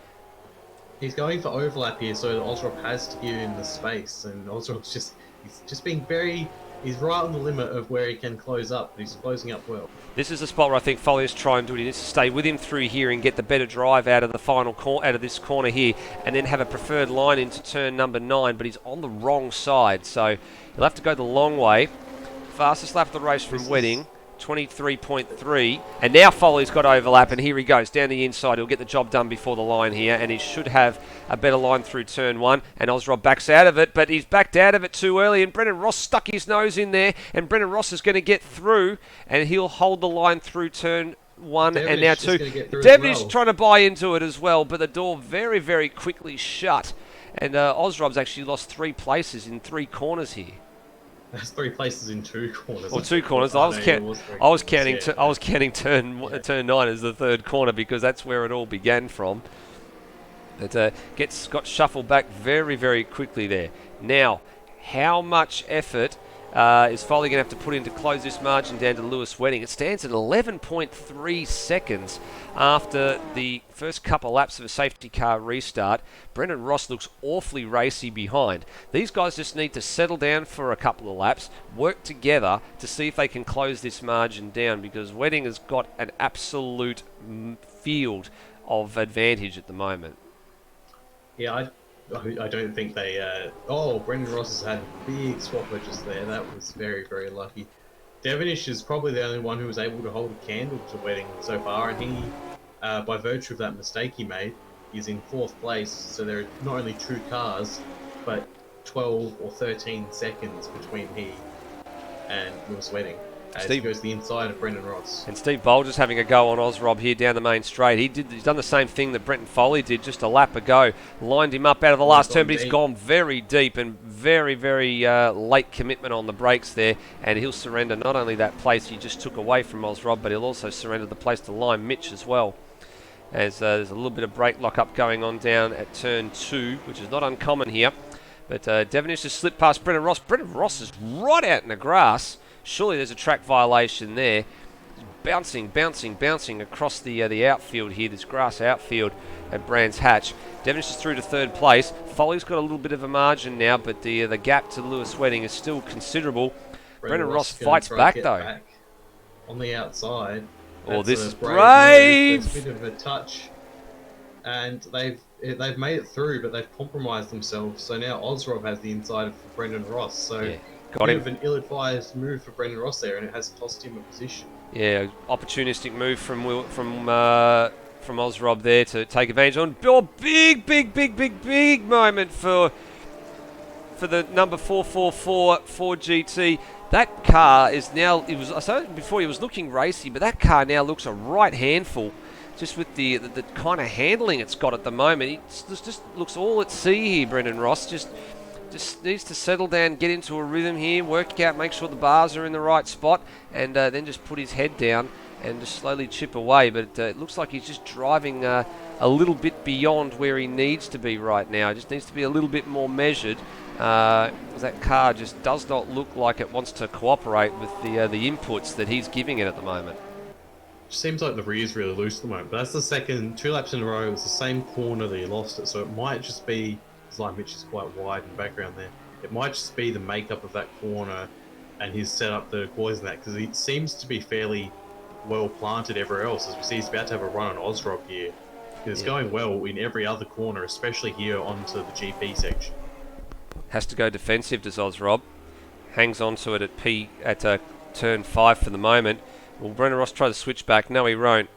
He's going for overlap here, so Ozrob has to give him the space, and Ozrob's just being very... He's right on the limit of where he can close up, but he's closing up well. This is the spot where I think Foley is trying to do it. He needs to stay with him through here and get the better drive out of the final out of this corner here, and then have a preferred line into turn number 9. But he's on the wrong side, so he'll have to go the long way. Fastest lap of the race from Wedding, 23.3, and now Foley's got overlap, and here he goes down the inside. He'll get the job done before the line here, and he should have a better line through turn 1, and Ozrob backs out of it, but he's backed out of it too early, and Brendan Ross stuck his nose in there, and Brendan Ross is going to get through, and he'll hold the line through turn 1 and now 2. Devonish trying to buy into it as well, but the door very, very quickly shut, and Ozrob's actually lost 3 places in 3 corners here. There's 3 places in 2 corners. Or 2 corners. I was counting turn 9 as the third corner because that's where it all began from. But got shuffled back very, very quickly there. Now, how much effort is Foley going to have to put in to close this margin down to Lewis Wedding? It stands at 11.3 seconds after the first couple of laps of a safety car restart. Brendan Ross looks awfully racy behind. These guys just need to settle down for a couple of laps, work together to see if they can close this margin down, because Wedding has got an absolute field of advantage at the moment. Yeah, I don't think they... Brendan Ross has had a big swapper just there. That was very, very lucky. Devonish is probably the only one who was able to hold a candle to Wedding so far, and he, by virtue of that mistake he made, is in 4th place. So there are not only 2 cars, but 12 or 13 seconds between he and Lewis Wedding. As he goes to the inside of Brendan Ross. And Steve Bolger's having a go on Ozrob here down the main straight. He's done the same thing that Brenton Foley did just a lap ago. Lined him up out of the last turn, but he's gone very deep and very, very late commitment on the brakes there. And he'll surrender not only that place he just took away from Ozrob, but he'll also surrender the place to Lime Mitch as well. As there's a little bit of brake lock-up going on down at turn 2, which is not uncommon here. But Devonish has slipped past Brendan Ross. Brendan Ross is right out in the grass. Surely there's a track violation there. Bouncing across the outfield here, this grass outfield at Brands Hatch. Devonish is through to 3rd place. Foley's got a little bit of a margin now, but the gap to Lewis Wedding is still considerable. Brendan Ross fights back though. Back on the outside. Oh, this is brave! There's a bit of a touch. And they've made it through, but they've compromised themselves. So now Ozrob has the inside for Brendan Ross. So... Yeah. Got him. An ill-advised move for Brendan Ross there, and it has cost him a position. Yeah, opportunistic move from Ozrob there to take advantage on. Oh, big moment for the number 444 Ford GT. that car is now, I said before he was looking racy, but that car now looks a right handful, just with the kind of handling it's got at the moment. It just looks all at sea here, Brendan Ross. Just needs to settle down, get into a rhythm here, work out, make sure the bars are in the right spot, and then just put his head down and just slowly chip away. But it looks like he's just driving a little bit beyond where he needs to be right now. It just needs to be a little bit more measured. That car just does not look like it wants to cooperate with the inputs that he's giving it at the moment. Seems like the rear's really loose at the moment, but that's the second 2 laps in a row. It's the same corner that he lost it, so it might just be, his line which is quite wide in the background there, it might just be the makeup of that corner and his setup that are causing that, because he seems to be fairly well planted everywhere else. As we see, he's about to have a run on Ozrob here. It's going well in every other corner, especially here onto the GP section. Has to go defensive, does Ozrob. Hangs on to it at turn 5 for the moment. Will Brendan Ross try to switch back? No, he won't.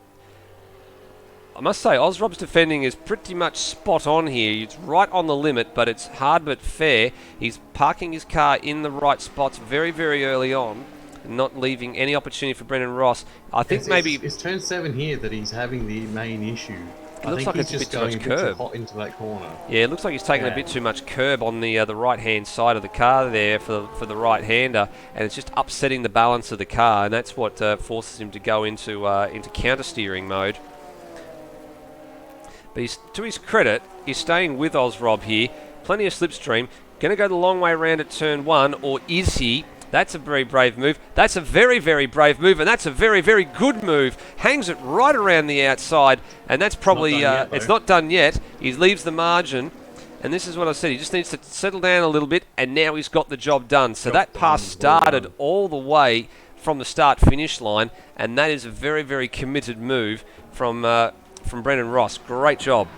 I must say, Ozrob's defending is pretty much spot on here. It's right on the limit, but it's hard but fair. He's parking his car in the right spots very, very early on, not leaving any opportunity for Brendan Ross. I think it's turn 7 here that he's having the main issue. It looks like it's a bit too much curb. Hot into that corner. Yeah, it looks like he's taking a bit too much curb on the right-hand side of the car there for the right-hander, and it's just upsetting the balance of the car, and that's what forces him to go into counter-steering mode. But to his credit, he's staying with Ozrob here. Plenty of slipstream. Going to go the long way around at turn 1, or is he? That's a very brave move. That's a very, very brave move, and that's a very, very good move. Hangs it right around the outside, and that's probably... it's not done yet. He leaves the margin, and this is what I said. He just needs to settle down a little bit, and now he's got the job done. So that pass started all the way from the start-finish line, and that is a very, very committed move from Brendan Ross. Great job.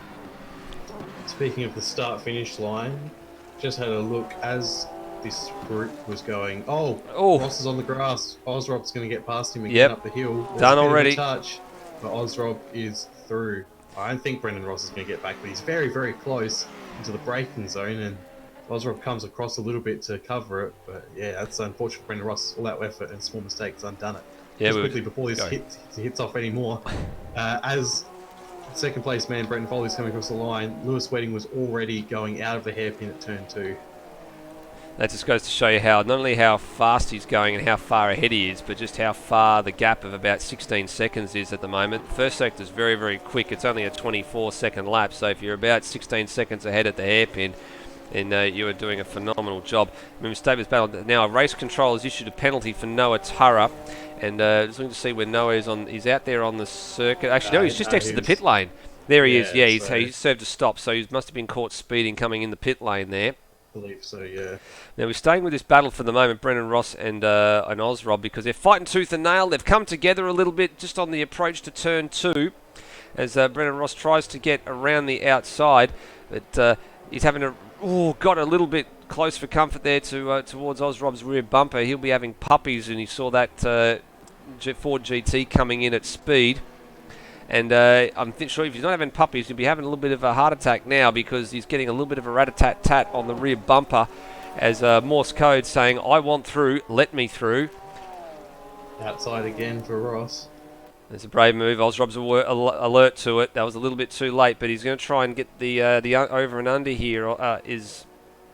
Speaking of the start-finish line, just had a look as this group was going. Ross is on the grass. Ozrob's going to get past him again up the hill. There's done a bit of a already. Touch, but Ozrob is through. I don't think Brendan Ross is going to get back, but he's very, very close into the braking zone, and Ozrob comes across a little bit to cover it. But yeah, that's unfortunate. Brendan Ross, all that effort and small mistakes, undone it. Yeah, just quickly before this hits off anymore, as second place man Brendan Foley's coming across the line, Lewis Wedding was already going out of the hairpin at turn 2. That just goes to show you not only how fast he's going and how far ahead he is, but just how far the gap of about 16 seconds is at the moment. First sector is very, very quick. It's only a 24-second lap, so if you're about 16 seconds ahead at the hairpin, then you are doing a phenomenal job. Davis battle. Now, a race control has issued a penalty for Noah Turra, and just looking to see where Noah is on. He's out there on the circuit. Actually, no, he's just exited the pit lane. There he is. Yeah, he served a stop, so he must have been caught speeding coming in the pit lane there. I believe so, yeah. Now we're staying with this battle for the moment, Brendan Ross and Ozrob, because they're fighting tooth and nail. They've come together a little bit just on the approach to turn 2, as Brendan Ross tries to get around the outside, but he's having got a little bit close for comfort there towards Ozrob's rear bumper. He'll be having puppies, and he saw that Ford GT coming in at speed. And I'm sure if he's not having puppies, he'll be having a little bit of a heart attack now, because he's getting a little bit of a rat-a-tat-tat on the rear bumper as Morse code saying, I want through, let me through. Outside again for Ross. There's a brave move. Ozrob's alert to it. That was a little bit too late, but he's going to try and get the over and under here is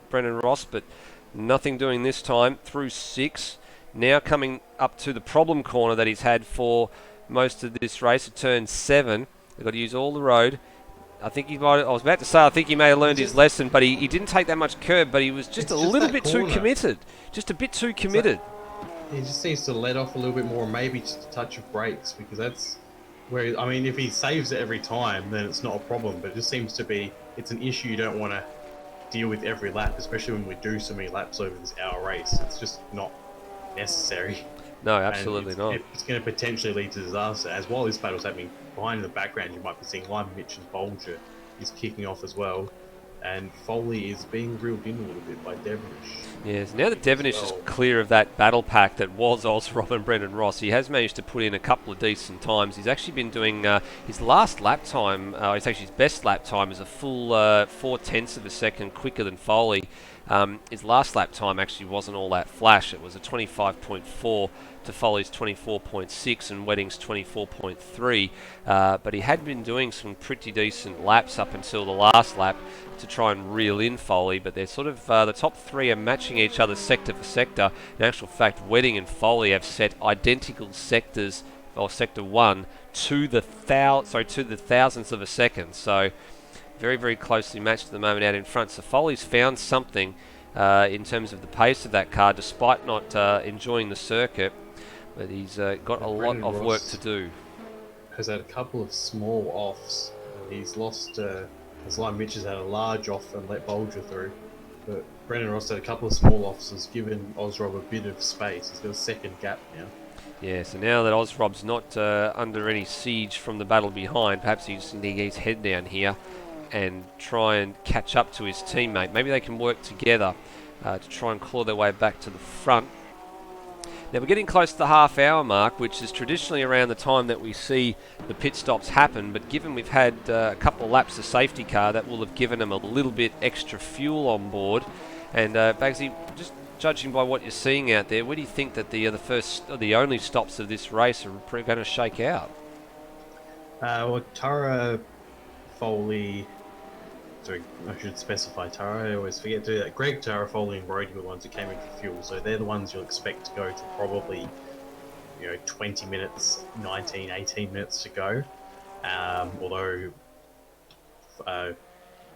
Brendan Ross, but nothing doing this time. Through 6. Now coming up to the problem corner that he's had for most of this race at turn 7. They've got to use all the road. I think he might. I was about to say I think he may have learned his lesson, but he didn't take that much curb. But he was just a little bit too committed. Just a bit too committed. He just needs to let off a little bit more, maybe just a touch of brakes, because that's where. I mean, if he saves it every time, then it's not a problem. But it just seems to be it's an issue you don't want to deal with every lap, especially when we do so many laps over this hour race. It's just not necessary. No, absolutely not. It's going to potentially lead to disaster. As while this battle's happening, behind in the background, you might be seeing Lime Mitch and Bolger is kicking off as well. And Foley is being reeled in a little bit by Devonish. Yes, now that Devonish is clear of that battle pack that was Ozrob and Brendan Ross, he has managed to put in a couple of decent times. He's actually been doing his last lap time, it's actually his best lap time, is a full 0.4 of a second quicker than Foley. His last lap time actually wasn't all that flash. It was a 25.4 to Foley's 24.6 and Wedding's 24.3. But he had been doing some pretty decent laps up until the last lap to try and reel in Foley, but they're sort of the top three are matching each other sector for sector. In actual fact, Wedding and Foley have set identical sectors, or sector 1, to the thousandths of a second. So very, very closely matched at the moment out in front. So Foley's found something in terms of the pace of that car, despite not enjoying the circuit. But he's got a lot of work to do. Has had a couple of small offs. He's lost. Liam Mitch has had a large off and let Bolger through. But Brendan Ross had a couple of small offs, has given Ozrob a bit of space. He's got a second gap now. Yeah, so now that Ozrob's not under any siege from the battle behind, perhaps he just needs to get his head down here and try and catch up to his teammate. Maybe they can work together to try and claw their way back to the front. Now we're getting close to the half-hour mark, which is traditionally around the time that we see the pit stops happen, but given we've had a couple of laps of safety car, that will have given them a little bit extra fuel on board. And Bagsy, just judging by what you're seeing out there, where do you think that the only stops of this race are going to shake out? Well, Tara, Foley... Sorry, I should specify Tara. I always forget to do that. Greg, Tara, Foley, and Brody were the ones who came in for fuel, so they're the ones you'll expect to go to probably, 20 minutes, 19, 18 minutes to go. Although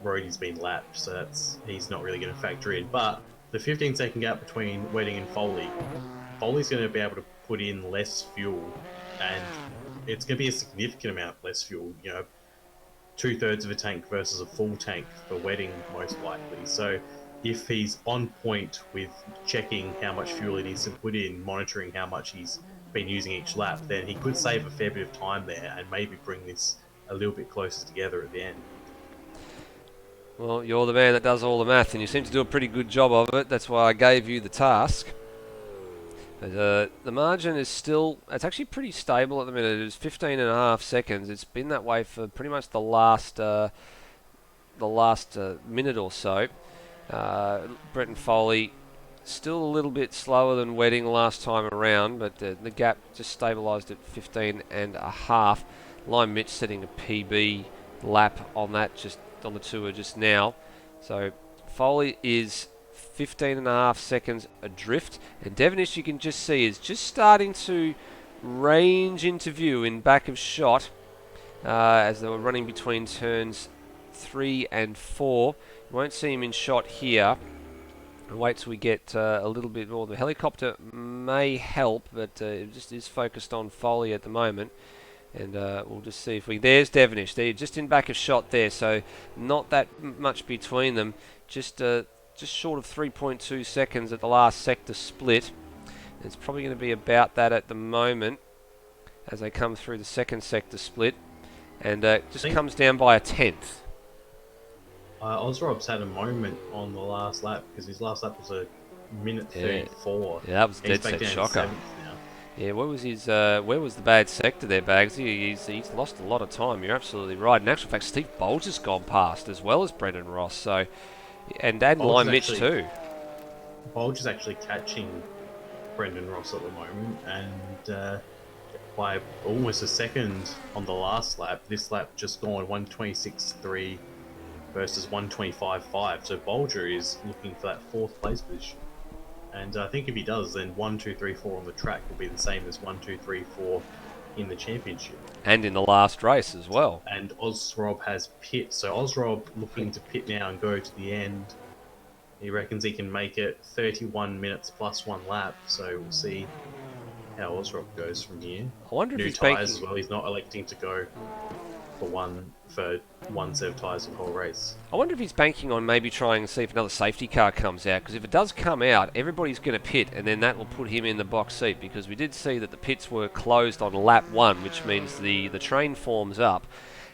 Brody's been lapped, so he's not really going to factor in. But the 15-second gap between Wedding and Foley's going to be able to put in less fuel, and it's going to be a significant amount less fuel. 2/3 of a tank versus a full tank for Wedding, most likely. So if he's on point with checking how much fuel he needs to put in, monitoring how much he's been using each lap, then he could save a fair bit of time there and maybe bring this a little bit closer together at the end. Well, you're the man that does all the math, and you seem to do a pretty good job of it. That's why I gave you the task. But, the margin is still, it's actually pretty stable at the minute. It's 15.5 seconds. It's been that way for pretty much the last minute or so. Bretton Foley still a little bit slower than Wedding last time around, but the gap just stabilised at 15.5. Lime Mitch setting a PB lap on that, just on the tour just now. So Foley is 15.5 seconds adrift, and Devonish, you can just see, is just starting to range into view in back of shot as they were running between turns 3 and 4. You won't see him in shot here. Wait till we get a little bit more. The helicopter may help, but it just is focused on Foley at the moment. And we'll just see if there's Devonish. They're just in back of shot there, so not that much between them. Just short of 3.2 seconds at the last sector split. It's probably going to be about that at the moment as they come through the second sector split, and just comes down by a tenth. Ozrob's had a moment on the last lap, because his last lap was a minute 34. Yeah, that was a dead set shocker. Yeah, where was the bad sector there, Bagsy? He's lost a lot of time. You're absolutely right. In actual fact, Steve Bolger's gone past, as well as Brendan Ross. So, and Lime Mitch too. Bolger's actually catching Brendan Ross at the moment, and by almost a second on the last lap. This lap just gone 126.3 versus 125.5. So Bolger is looking for that fourth place position. And I think if he does, then 1, 2, 3, 4 on the track will be the same as 1, 2, 3, 4 in the championship. And in the last race as well. And Ozrob has pit. So Ozrob looking to pit now and go to the end. He reckons he can make it 31 minutes plus 1 lap. So we'll see how Ozrob goes from here. I wonder if New he's tyres as well. He's not electing to go for one set of tyres the whole race. I wonder if he's banking on maybe trying to see if another safety car comes out, because if it does come out, everybody's going to pit, and then that will put him in the box seat, because we did see that the pits were closed on lap 1, which means the train forms up,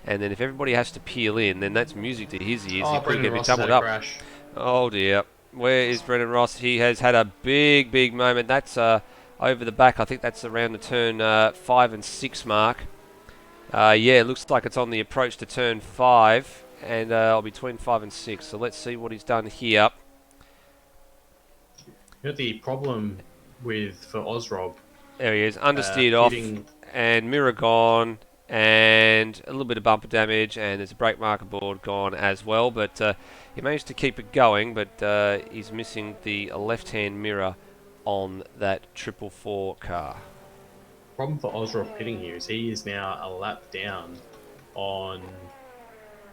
and then if everybody has to peel in, then that's music to his ears. He could get doubled up. Crash. Oh dear. Where is Brendan Ross? He has had a big moment. That's over the back. I think that's around the turn 5 and 6 mark. Yeah, it looks like it's on the approach to turn 5, and between 5 and 6. So let's see what he's done here. You know, the problem for Ozrob, There he is, understeered off, hitting and mirror gone, and a little bit of bumper damage, and there's a brake marker board gone as well, but he managed to keep it going, but he's missing the left-hand mirror on that 444 car. problem for Ozrob pitting here is he is now a lap down on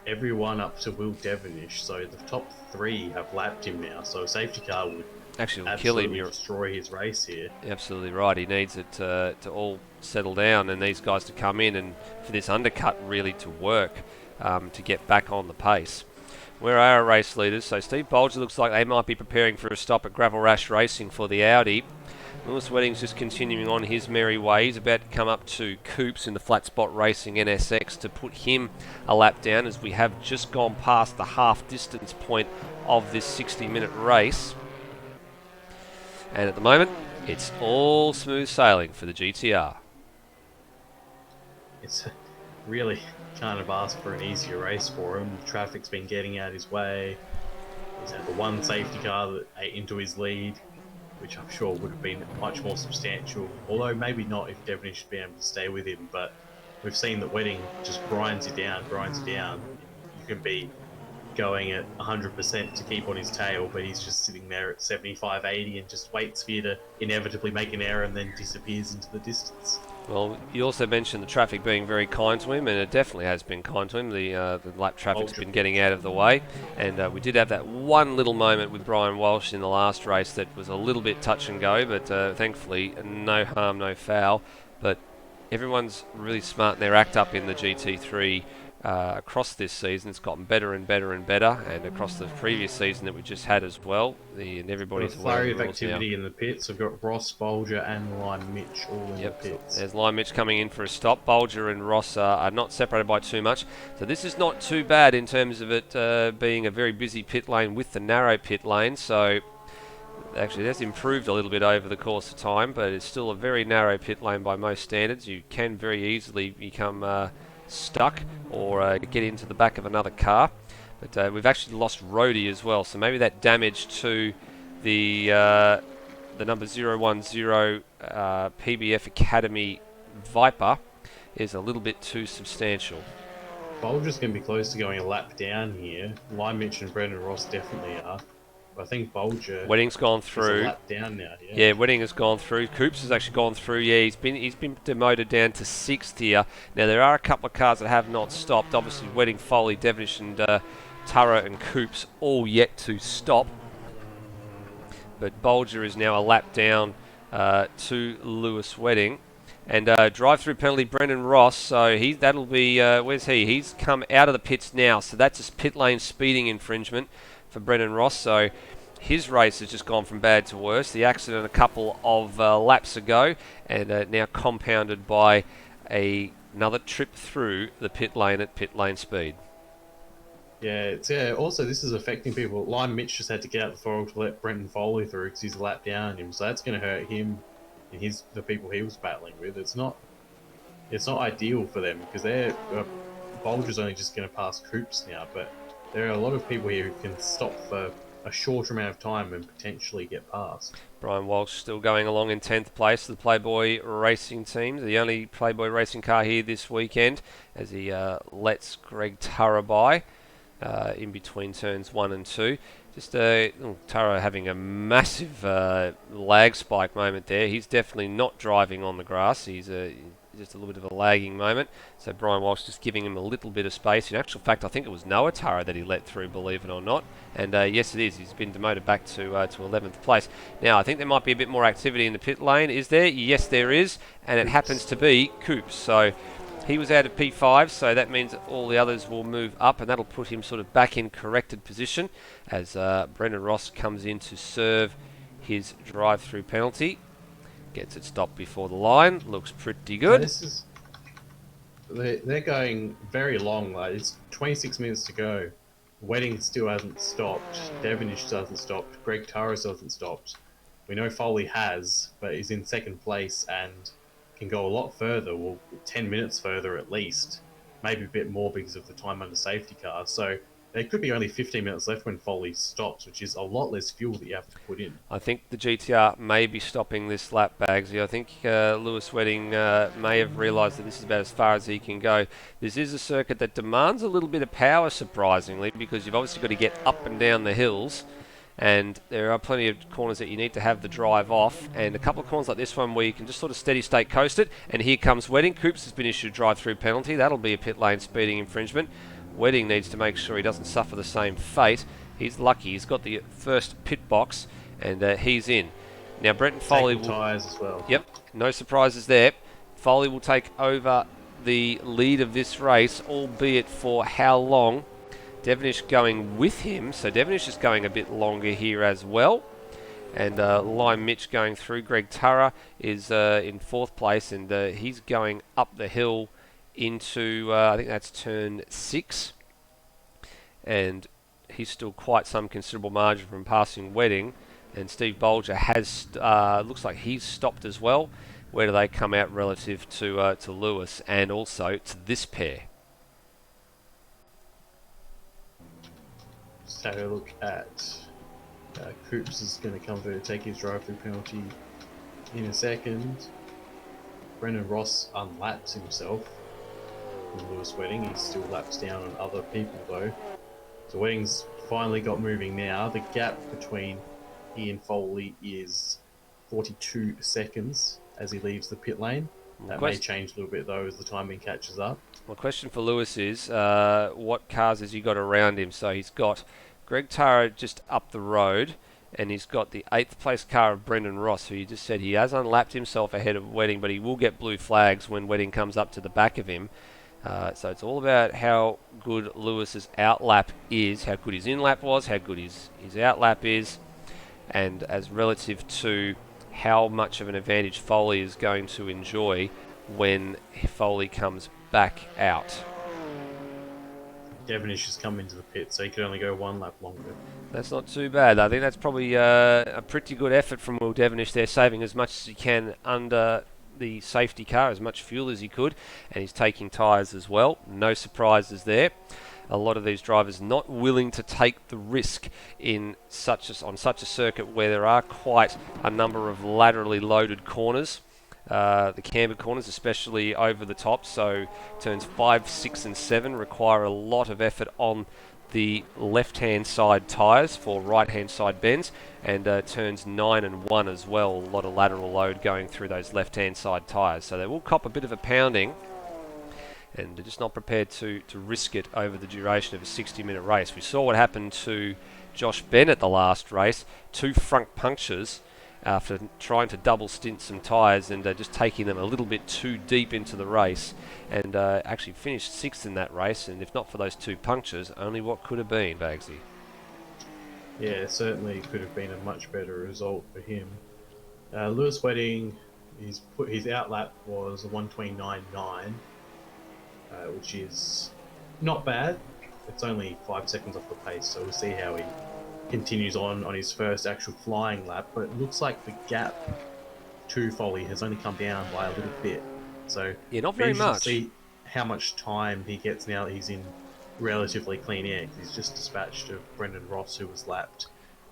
everyone up to Will Devonish, so the top 3 have lapped him now, so a safety car would Actually, will kill him. absolutely destroy his race here. Absolutely right. He needs it to all settle down, and these guys to come in and for this undercut really to work to get back on the pace. Where are our race leaders? So Steve Bolger looks like they might be preparing for a stop at Gravel Rash Racing for the Audi. Lewis Wedding's just continuing on his merry way. He's about to come up to Coops in the Flat Spot Racing NSX to put him a lap down, as we have just gone past the half distance point of this 60-minute race. And at the moment, it's all smooth sailing for the GTR. It's really kind of asked for an easier race for him. The traffic's been getting out his way. He's had the one safety car that ate into his lead, which I'm sure would have been much more substantial, although maybe not if Devonish had been able to stay with him. But we've seen that Wedding just grinds you down. You can be going at 100% to keep on his tail, but he's just sitting there at 75, 80 and just waits for you to inevitably make an error and then disappears into the distance. Well, you also mentioned the traffic being very kind to him, and it definitely has been kind to him. The lap traffic's been getting out of the way, and we did have that one little moment with Brian Walsh in the last race that was a little bit touch and go, but thankfully no harm, no foul. But everyone's really smarting their act up in the GT3 across this season. It's gotten better and better and better, and across the previous season that we just had as well. And everybody's a flurry of aware of the rules activity now. in the pits. We've got Ross, Bolger and Lime Mitch all in the pits. There's Lime Mitch coming in for a stop. Bolger and Ross are not separated by too much. So this is not too bad in terms of it being a very busy pit lane with the narrow pit lane. So actually that's improved a little bit over the course of time, but it's still a very narrow pit lane by most standards. You can very easily become stuck or get into the back of another car. But we've actually lost Rhodey as well, so maybe that damage to the number 010 PBF Academy Viper is a little bit too substantial. Bolger's going to be close to going a lap down here. Lime Mitch and Brendan Ross definitely are. But I think Bolger Wedding's gone is through. a lap down now. Yeah, Wedding has gone through. Coops has actually gone through. Yeah, he's been demoted down to 6th here. Now there are a couple of cars that have not stopped. Obviously, Wedding, Foley, Devonish, and Turra and Coops all yet to stop. But Bolger is now a lap down to Lewis Wedding. And drive-through penalty, Brendan Ross. So that'll be where's he? He's come out of the pits now. So that's a pit lane speeding infringement for Brendan Ross. So his race has just gone from bad to worse. The accident a couple of laps ago, and now compounded by another trip through the pit lane at pit lane speed. Yeah, also this is affecting people. Lime Mitch just had to get out the throttle to let Brendan Foley through because he's a lap down on him. So that's going to hurt him and the people he was battling with. It's not ideal for them because Bolger's only just going to pass Coops now, but there are a lot of people here who can stop for a short amount of time and potentially get past. Brian Walsh still going along in 10th place. The Playboy Racing team, the only Playboy Racing car here this weekend, as he lets Greg Turra by in between turns 1 and 2. Just Turra having a massive lag spike moment there. He's definitely not driving on the grass. He's just a little bit of a lagging moment. So Brian Walsh just giving him a little bit of space. In actual fact, I think it was Noah Turra that he let through, believe it or not. And yes, it is. He's been demoted back to 11th place. Now, I think there might be a bit more activity in the pit lane. Is there? Yes, there is. And it happens to be Coops. So he was out of P5, so that means that all the others will move up, and that'll put him sort of back in corrected position as Brendan Ross comes in to serve his drive-through penalty. Gets it stopped before the line. Looks pretty good. They're going very long. Like, it's 26 minutes to go. Wedding still hasn't stopped. Devonish hasn't stopped. Greg Turris hasn't stopped. We know Foley has, but he's in second place and can go a lot further. Well, 10 minutes further at least. Maybe a bit more because of the time under safety car. So There could be only 15 minutes left when Foley stops, which is a lot less fuel that you have to put in. I think the GTR may be stopping this lap, Bagsy. I think Lewis Wedding may have realised that this is about as far as he can go. This is a circuit that demands a little bit of power, surprisingly, because you've obviously got to get up and down the hills, and there are plenty of corners that you need to have the drive off, and a couple of corners like this one where you can just sort of steady state coast it. And here comes Wedding. Coops has been issued a drive-through penalty. That'll be a pit lane speeding infringement. Wedding needs to make sure he doesn't suffer the same fate. He's lucky. He's got the first pit box, and he's in. Now, Brenton Foley will... tyres as well. Yep, no surprises there. Foley will take over the lead of this race, albeit for how long. Devonish going with him, so Devonish is going a bit longer here as well. And Lime Mitch going through. Greg Turra is in 4th place, and he's going up the hill into, I think that's turn 6, and he's still quite some considerable margin from passing Wedding, and Steve Bolger has, looks like he's stopped as well. Where do they come out relative to Lewis and also to this pair? Just have a look at Coops is going to come through to take his drive-through penalty in a second. Brendan Ross unlaps himself. Lewis Wedding, he still laps down on other people though. So Wedding's finally got moving now. The gap between he and Foley is 42 seconds as he leaves the pit lane. That may change a little bit though as the timing catches up. My question for Lewis is, what cars has he got around him? So he's got Greg Tara just up the road, and he's got the 8th place car of Brendan Ross, who you just said he has unlapped himself ahead of Wedding, but he will get blue flags when Wedding comes up to the back of him. So it's all about how good Lewis's outlap is, how good his inlap was, how good his outlap is, and as relative to how much of an advantage Foley is going to enjoy when Foley comes back out. Devonish has come into the pit, so he could only go 1 lap longer. That's not too bad. I think that's probably a pretty good effort from Will Devonish there, saving as much as he can under the safety car, as much fuel as he could, and he's taking tyres as well. No surprises there. A lot of these drivers not willing to take the risk on such a circuit where there are quite a number of laterally loaded corners. The camber corners, especially over the top, so turns 5, 6 and 7 require a lot of effort on the left-hand side tyres for right-hand side bends, and turns 9 and 1 as well, a lot of lateral load going through those left-hand side tyres, so they will cop a bit of a pounding, and they're just not prepared to risk it over the duration of a 60-minute race. We saw what happened to Josh Bennett the last race, 2 front punctures after trying to double stint some tyres and just taking them a little bit too deep into the race, and actually finished 6th in that race, and if not for those 2 punctures, only what could have been, Bagsy. Yeah, certainly could have been a much better result for him. Lewis Wedding, his outlap was a 1:29.9, which is not bad. It's only 5 seconds off the pace, so we'll see how he continues on his first actual flying lap, but it looks like the gap to Foley has only come down by a little bit. So yeah, not very much. See how much time he gets now that he's in relatively clean air. He's just dispatched of Brendan Ross, who was lapped,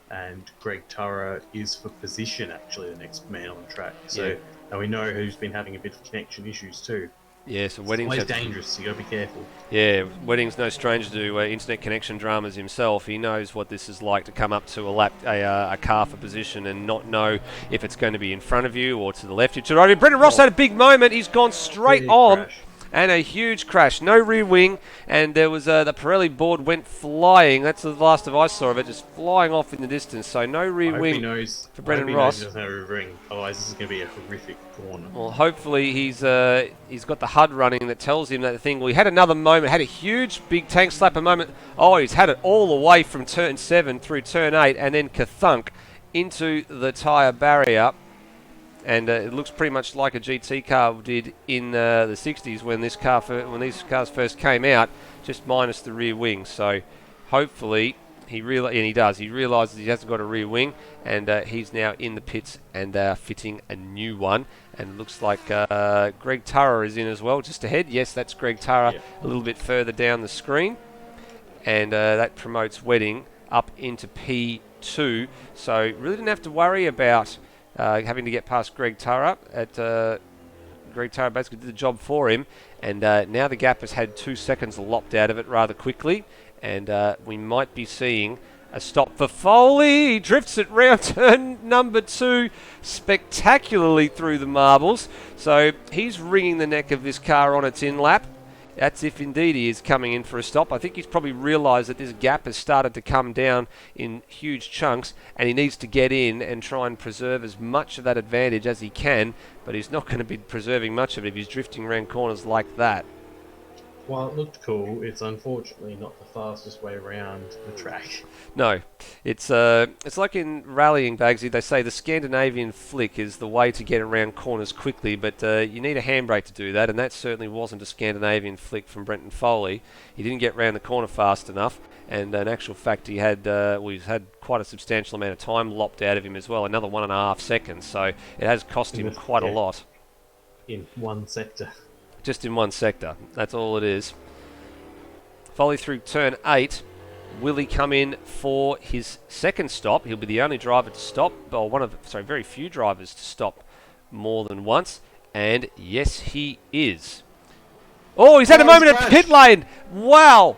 and Greg Turra is for position, actually, the next man on the track. So yeah. And we know who's been having a bit of connection issues too. Yeah, so Wedding's always dangerous, so you got to be careful. Yeah, Wedding's no stranger to internet connection dramas himself. He knows what this is like to come up to a car for position and not know if it's going to be in front of you or to the left or to the right. Brendan Ross had a big moment. He's gone straight on. Crash. And a huge crash. No rear wing, and there was the Pirelli board went flying. That's the last of I saw of it, just flying off in the distance. So no rear wing for Brendan Ross. He doesn't have a rear wing. Otherwise, this is going to be a horrific corner. Well, hopefully he's got the HUD running that tells him that thing. Well, he had another moment, had a huge big tank slapper moment. Oh, he's had it all the way from turn 7 through turn 8, and then kathunk into the tyre barrier. And it looks pretty much like a GT car did in the 60s when these cars first came out, just minus the rear wing. So hopefully he realises he hasn't got a rear wing, and he's now in the pits and fitting a new one. And it looks like Greg Turra is in as well, just ahead. Yes, that's Greg Turra, a little bit further down the screen. and that promotes Wedding up into P2. So really didn't have to worry about having to get past Greg Turra. Greg Turra basically did the job for him, and now the gap has had 2 seconds lopped out of it rather quickly, and we might be seeing a stop for Foley. He drifts it round turn number 2 spectacularly through the marbles. So he's wringing the neck of this car on its in lap. That's if indeed he is coming in for a stop. I think he's probably realised that this gap has started to come down in huge chunks, and he needs to get in and try and preserve as much of that advantage as he can, but he's not going to be preserving much of it if he's drifting around corners like that. While it looked cool, it's unfortunately not the fastest way around the track. No, it's like in rallying, Bagsy. They say the Scandinavian flick is the way to get around corners quickly, but you need a handbrake to do that, and that certainly wasn't a Scandinavian flick from Brenton Foley. He didn't get round the corner fast enough, and in actual fact, he's had quite a substantial amount of time lopped out of him as well, another 1.5 seconds. So it has cost him quite a lot. In one sector. Just in one sector. That's all it is. Foley through turn 8. Will he come in for his second stop? He'll be the only driver to stop, or very few drivers to stop more than once. And yes, he is. Oh, he's had a moment at pit lane. Wow.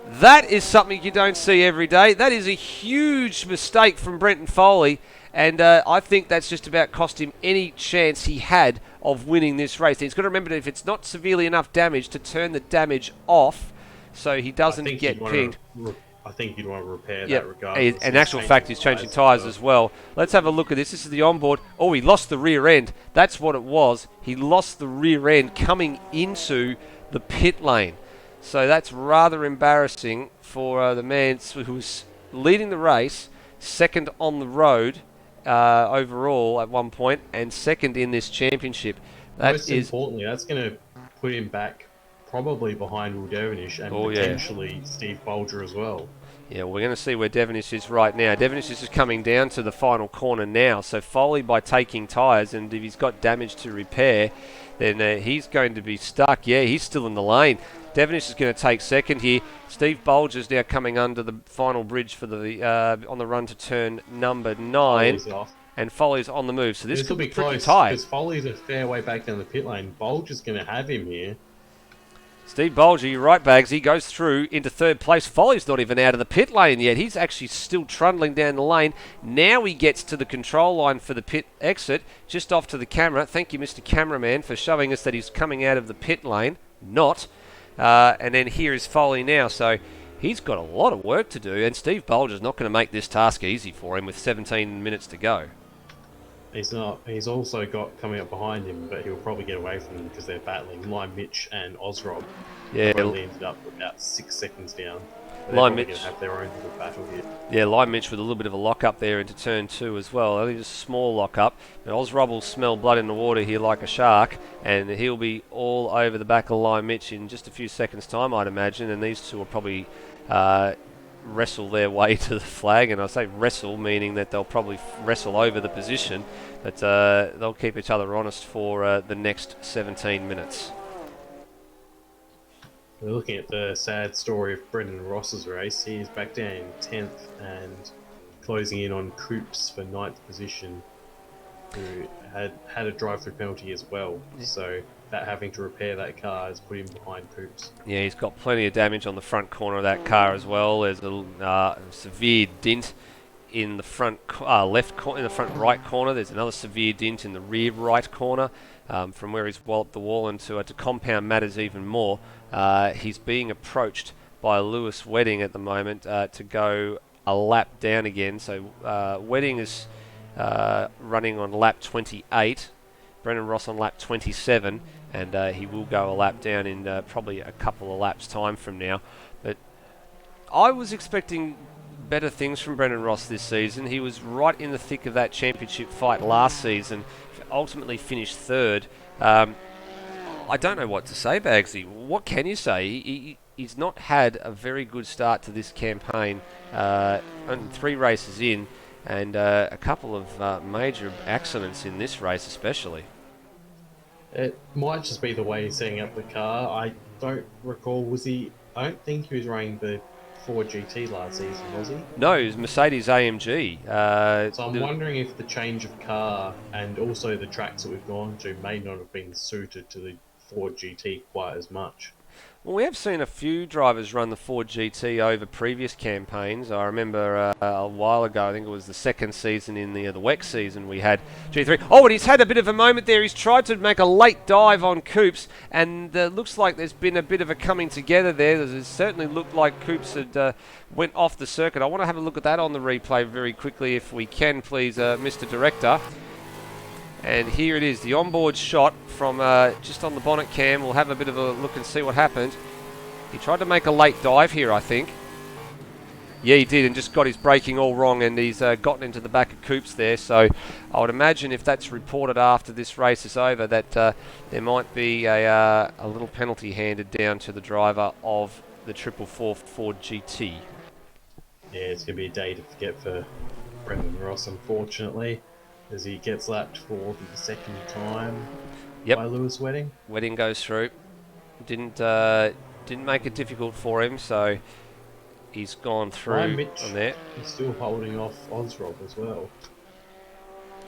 That is something you don't see every day. That is a huge mistake from Brenton Foley. And I think that's just about cost him any chance he had of winning this race. He's got to remember that if it's not severely enough damage, to turn the damage off so he doesn't get pinged. I think you'd want to repair that regardless. In actual fact, he's changing tyres as well. Let's have a look at this. This is the onboard. Oh, he lost the rear end. That's what it was. He lost the rear end coming into the pit lane. So that's rather embarrassing for the man who was leading the race, second on the road overall at one point, and second in this championship. Most importantly, that's going to put him back probably behind Will Devonish and potentially Steve Bolger as well. Yeah, we're going to see where Devonish is right now. Devonish is just coming down to the final corner now. So Foley, by taking tyres, and if he's got damage to repair, then he's going to be stuck. Yeah, he's still in the lane. Devonish is going to take second here. Steve Bolger's now coming under the final bridge for the on the run to turn number 9. And Foley's on the move. So this could be close because Foley's a fair way back down the pit lane. Bolger's going to have him here. Steve Bolger, you're right, Bags. He goes through into third place. Foley's not even out of the pit lane yet. He's actually still trundling down the lane. Now he gets to the control line for the pit exit, just off to the camera. Thank you, Mr. Cameraman, for showing us that he's coming out of the pit lane. Not. And then here is Foley now. So he's got a lot of work to do, and Steve Bolger's not going to make this task easy for him with 17 minutes to go. He's not. He's also got coming up behind him, but he'll probably get away from them because they're battling Lime Mitch and Ozrob. Yeah, only ended up about 6 seconds down. Lime Mitch have their own little battle here. Yeah, Lime Mitch with a little bit of a lock up there into turn 2 as well. Only just a small lock up. But Ozrob will smell blood in the water here like a shark, and he'll be all over the back of Lime Mitch in just a few seconds' time, I'd imagine. And these two will probably wrestle their way to the flag, and I say wrestle meaning that they'll probably wrestle over the position, but they'll keep each other honest for the next 17 minutes. We're looking at the sad story of Brendan Ross's race. He is back down in 10th and closing in on Coops for 9th position, who had a drive-through penalty as well. So that having to repair that car has put him behind Coops. Yeah, he's got plenty of damage on the front corner of that car as well. There's a severe dint in the front in the front right corner. There's another severe dint in the rear right corner. From where he's walloped the wall, and to compound matters even more, he's being approached by Lewis Wedding at the moment to go a lap down again. So Wedding is running on lap 28, Brendan Ross on lap 27, and he will go a lap down in probably a couple of laps time from now. But I was expecting better things from Brendan Ross this season. He was right in the thick of that championship fight last season, ultimately finished third. I don't know what to say, Bagsy. What can you say? He's not had a very good start to this campaign. Only 3 races in, and a couple of major accidents in this race especially. It might just be the way he's setting up the car. I don't recall, I don't think he was running the Ford GT last season, was he? No, it was Mercedes AMG. So I'm wondering if the change of car and also the tracks that we've gone to may not have been suited to the Ford GT quite as much. Well, we have seen a few drivers run the Ford GT over previous campaigns. I remember a while ago, I think it was the second season in the WEC season, we had GT3. Oh, and he's had a bit of a moment there. He's tried to make a late dive on Coops, and looks like there's been a bit of a coming together there. It certainly looked like Coops had went off the circuit. I want to have a look at that on the replay very quickly, if we can, please, Mr. Director. And here it is, the onboard shot from just on the bonnet cam. We'll have a bit of a look and see what happened. He tried to make a late dive here, I think. Yeah, he did, and just got his braking all wrong, and he's gotten into the back of Coops there. So I would imagine if that's reported after this race is over, that there might be a little penalty handed down to the driver of the 444 Ford GT. Yeah, it's going to be a day to forget for Brendan Ross, unfortunately, as he gets lapped for the second time by Lewis Wedding. Wedding goes through. Didn't make it difficult for him, so he's gone through on there. He's still holding off Ozrob as well.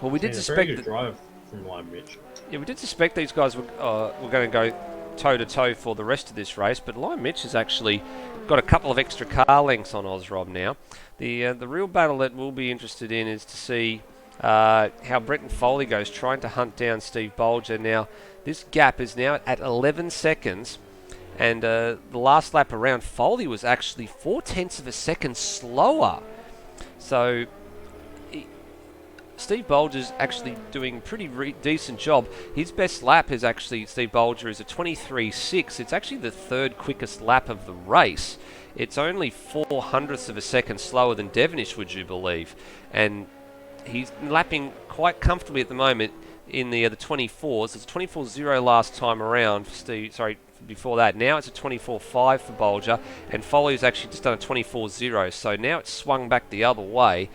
Well, we did suspect very good drive from Lime Mitch. Yeah, we did suspect these guys were going to go toe-to-toe for the rest of this race, but Lime Mitch has actually got a couple of extra car lengths on Ozrob now. The real battle that we'll be interested in is to see how Brenton Foley goes, trying to hunt down Steve Bolger. Now, this gap is now at 11 seconds, and the last lap around, Foley was actually 0.4 of a second slower. So Steve Bolger's actually doing a pretty decent job. His best lap is actually, Steve Bolger, is a 23.6. It's actually the third quickest lap of the race. It's only 0.04 of a second slower than Devonish, would you believe? And he's lapping quite comfortably at the moment in the 24s. It's 24.0 last time around for Steve. Sorry, before that. Now it's a 24.5 for Bolger, and Foley's actually just done a 24.0. So now it's swung back the other way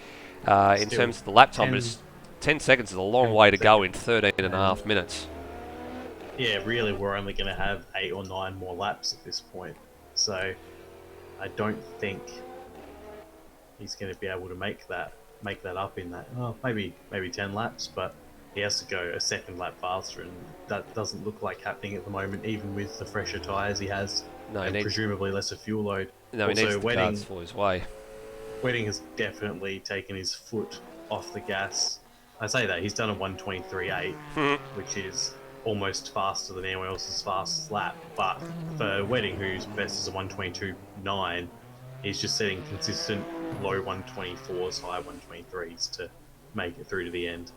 in terms of the lap time. But it's 10 seconds is a long way to go in 13.5 minutes. Yeah, really, we're only going to have 8 or 9 more laps at this point. So I don't think he's going to be able to make that up in that. Well, maybe 10 laps, but he has to go a second lap faster, and that doesn't look like happening at the moment, even with the fresher tyres he has, and presumably lesser fuel load. No, he needs the cards for his way. Wedding has definitely taken his foot off the gas. I say that, he's done a 1:23.8, which is almost faster than anyone else's fastest lap, but for Wedding, whose best is a 1:22.9, he's just setting consistent low 1:24s, high 1:23s to make it through to the end.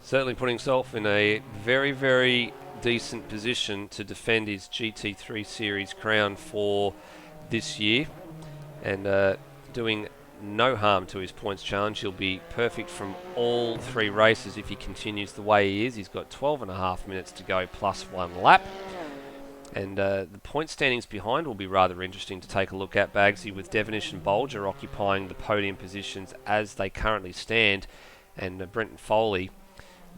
Certainly putting himself in a very, very decent position to defend his GT3 Series crown for this year, and doing no harm to his points challenge. He'll be perfect from all 3 races if he continues the way he is. He's got 12.5 minutes to go plus 1 lap. And the point standings behind will be rather interesting to take a look at, Bagsy, with Devonish and Bolger occupying the podium positions as they currently stand, and Brenton Foley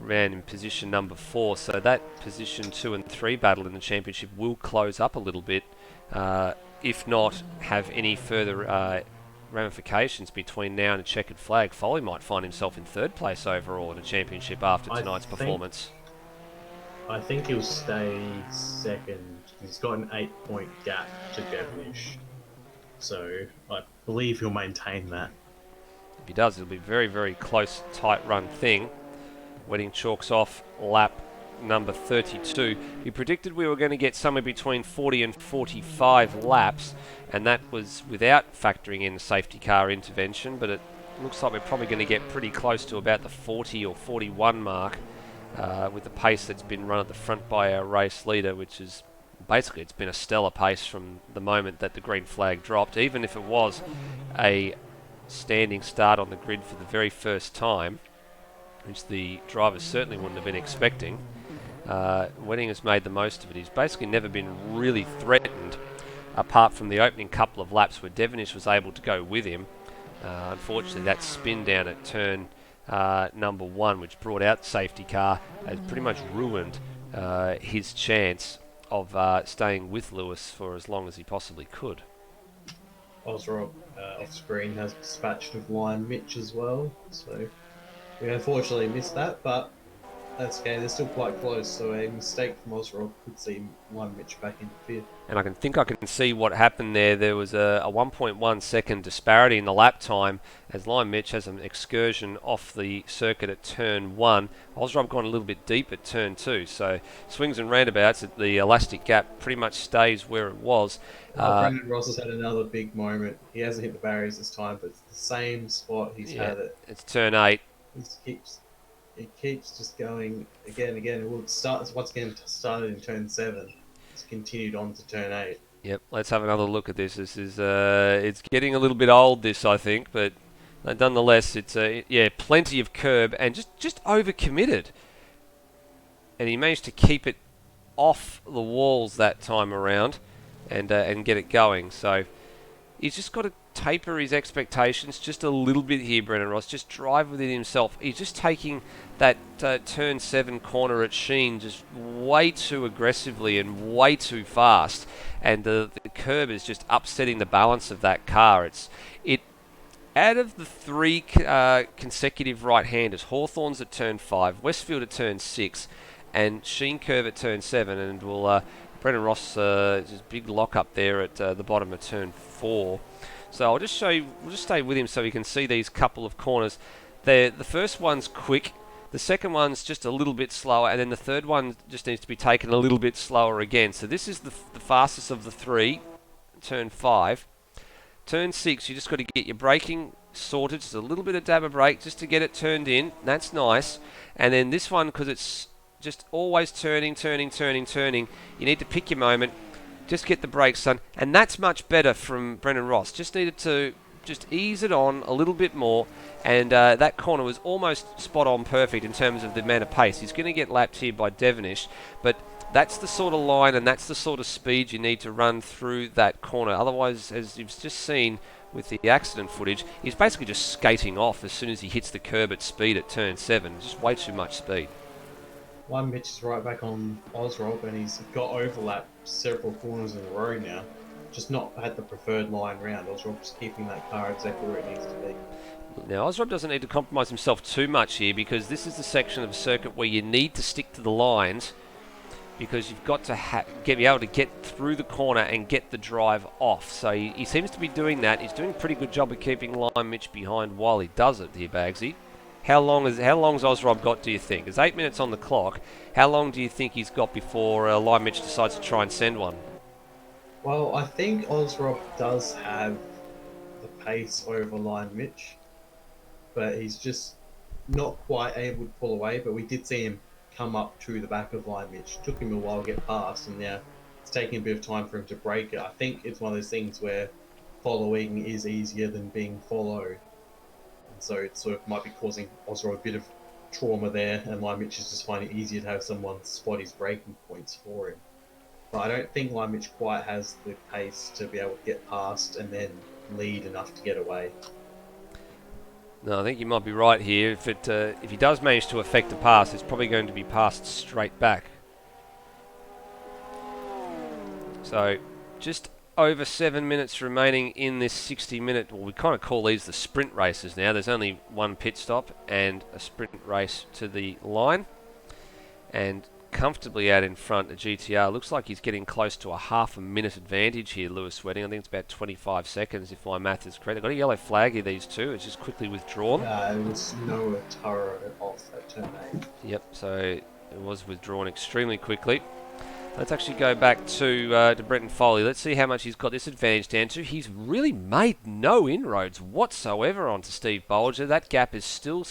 ran in position number 4. So that position 2 and 3 battle in the championship will close up a little bit, if not have any further ramifications between now and a checkered flag. Foley might find himself in 3rd place overall in the championship after tonight's performance. I think he'll stay 2nd. He's got an 8-point gap to Devonish, so I believe he'll maintain that. If he does, it'll be a very, very close, tight run thing. Wedding chalks off lap number 32. We predicted we were going to get somewhere between 40 and 45 laps, and that was without factoring in the safety car intervention, but it looks like we're probably going to get pretty close to about the 40 or 41 mark with the pace that's been run at the front by our race leader, which is basically, it's been a stellar pace from the moment that the green flag dropped. Even if it was a standing start on the grid for the very first time, which the drivers certainly wouldn't have been expecting, Wedding has made the most of it. He's basically never been really threatened, apart from the opening couple of laps where Devonish was able to go with him. Unfortunately, that spin down at turn number 1, which brought out the safety car, has pretty much ruined his chance of staying with Lewis for as long as he possibly could. Osrob off screen has dispatched of Lion Mitch as well. So we unfortunately missed that, but that's okay. They're still quite close. So a mistake from Osrob could see Lion Mitch back in fifth. And I can see what happened there. There was a 1.1 second disparity in the lap time as Lion Mitch has an excursion off the circuit at turn 1. Osrob gone a little bit deep at turn 2. So swings and roundabouts, the elastic gap pretty much stays where it was. Brendan Ross has had another big moment. He hasn't hit the barriers this time, but it's the same spot he's had it. It's turn 8. It keeps just going again and again. Well, it starts once again. Started in turn 7. It's continued on to turn 8. Yep, let's have another look at this. This is it's getting a little bit old, this, I think, but nonetheless, it's plenty of curb and just overcommitted. And he managed to keep it off the walls that time around and get it going. So he's just got to taper his expectations just a little bit here, Brendan Ross. Just drive with it himself. He's just taking that turn 7 corner at Sheen just way too aggressively and way too fast. And the curb is just upsetting the balance of that car. Out of the 3 consecutive right-handers, Hawthorn's at turn 5, Westfield at turn 6, and Sheen curve at turn 7, and Brendan Ross just big lock up there at the bottom of turn 4. So I'll just show you. We'll just stay with him so we can see these couple of corners. The first one's quick, the second one's just a little bit slower, and then the third one just needs to be taken a little bit slower again. So this is the fastest of the 3, turn 5. Turn 6, you just got to get your braking sorted, just a little bit of dab of brake just to get it turned in. That's nice. And then this one, because it's just always turning, you need to pick your moment. Just get the brakes done, and that's much better from Brendan Ross. Just needed to just ease it on a little bit more, and that corner was almost spot on perfect in terms of the amount of pace. He's going to get lapped here by Devonish, but that's the sort of line and that's the sort of speed you need to run through that corner. Otherwise, as you've just seen with the accident footage, he's basically just skating off as soon as he hits the curb at speed at turn 7. Just way too much speed. One Mitch is right back on Osrob, and he's got overlap several corners in a row now. Just not had the preferred line round. Osrob's keeping that car exactly where it needs to be. Now, Osrob doesn't need to compromise himself too much here, because this is the section of the circuit where you need to stick to the lines, because you've got to be able to get through the corner and get the drive off. So he seems to be doing that. He's doing a pretty good job of keeping Lion Mitch behind while he does it here, Bagsy. How long's Osrob got, do you think? There's 8 minutes on the clock. How long do you think he's got before Lion Mitch decides to try and send one? Well, I think Osrob does have the pace over Lion Mitch, but he's just not quite able to pull away. But we did see him come up to the back of Lion Mitch. It took him a while to get past, and now it's taking a bit of time for him to break it. I think it's one of those things where following is easier than being followed. So it sort of might be causing Osrob a bit of trauma there, and Lion Mitch is just finding it easier to have someone spot his braking points for him. But I don't think Lion Mitch quite has the pace to be able to get past and then lead enough to get away. No, I think you might be right here. If he does manage to effect a pass, it's probably going to be passed straight back. So just over 7 minutes remaining in this 60-minute, well, we kind of call these the sprint races now. There's only one pit stop and a sprint race to the line. And comfortably out in front, the GTR. Looks like he's getting close to a half a minute advantage here, Lewis Wedding. I think it's about 25 seconds if my math is correct. They've got a yellow flag here, these two. It's just quickly withdrawn. It was Noah Taro off at turn 8. Yep, so it was withdrawn extremely quickly. Let's actually go back to Brenton Foley. Let's see how much he's got this advantage down to. He's really made no inroads whatsoever onto Steve Bolger. That gap is still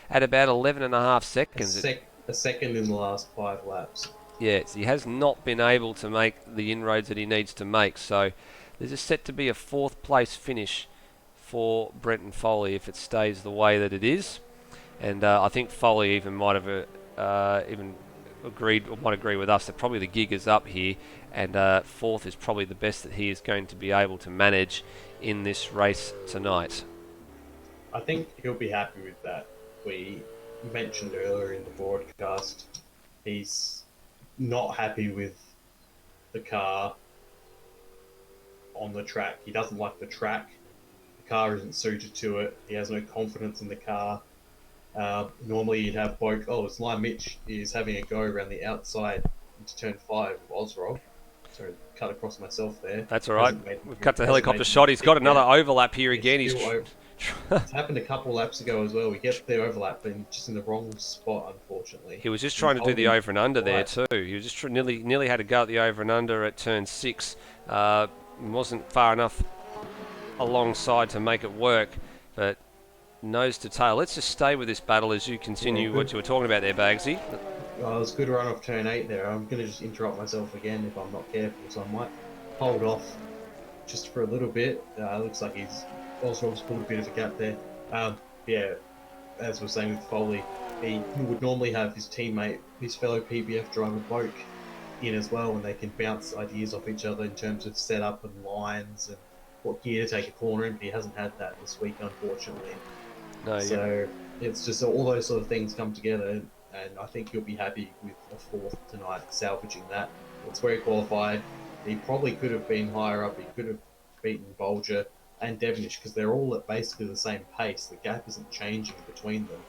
at about 11.5 seconds. A second in the last 5 laps. Yes, he has not been able to make the inroads that he needs to make. So there's a set to be a 4th place finish for Brenton Foley if it stays the way that it is. And I think Foley even might have might agree with us that probably the gig is up here, and 4th is probably the best that he is going to be able to manage in this race tonight. I think he'll be happy with that. We mentioned earlier in the broadcast he's not happy with the car on the track. He doesn't like the track. The car isn't suited to it. He has no confidence in the car. Normally you'd have bloke, it's Lime Mitch is having a go around the outside into turn 5 of Ozrov. Sorry, cut across myself there. That's all right. We've cut the helicopter shot. He's got another overlap here again. It's happened a couple laps ago as well. We get the overlap, but just in the wrong spot, unfortunately. He was just trying to do the over and under there too. He was just nearly had a go at the over and under at turn 6. Wasn't far enough alongside to make it work, but nose to tail. Let's just stay with this battle as you continue what you were talking about there, Bagsy. Well, it was a good run off turn 8 there. I'm going to just interrupt myself again if I'm not careful, so I might hold off just for a little bit. Looks like Oswald's pulled a bit of a gap there. As we're saying with Foley, he would normally have his teammate, his fellow PBF driver bloke, in as well, and they can bounce ideas off each other in terms of setup and lines and what gear to take a corner in, but he hasn't had that this week, unfortunately. It's just all those sort of things come together, and I think you'll be happy with a 4th tonight, salvaging that. It's where he qualified. He probably could have been higher up. He could have beaten Bolger and Devonish because they're all at basically the same pace. The gap isn't changing between them.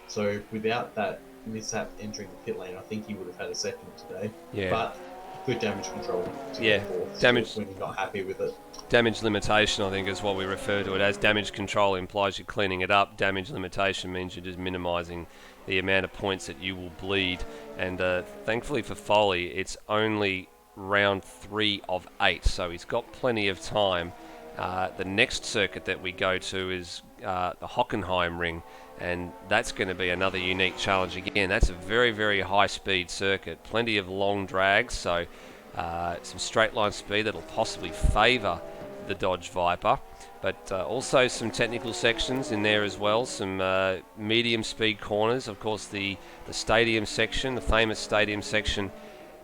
So without that mishap entering the pit lane, I think he would have had a 2nd today. Yeah. But good damage control. Damage when you're not happy with it. Damage limitation, I think, is what we refer to it as. Damage control implies you're cleaning it up. Damage limitation means you're just minimising the amount of points that you will bleed. And thankfully for Foley, it's only round 3 of 8, so he's got plenty of time. The next circuit that we go to is the Hockenheim Ring, and that's going to be another unique challenge again. That's a very, very high-speed circuit, plenty of long drags, so some straight-line speed that'll possibly favour the Dodge Viper, but also some technical sections in there as well, some medium-speed corners. Of course, the stadium section, the famous stadium section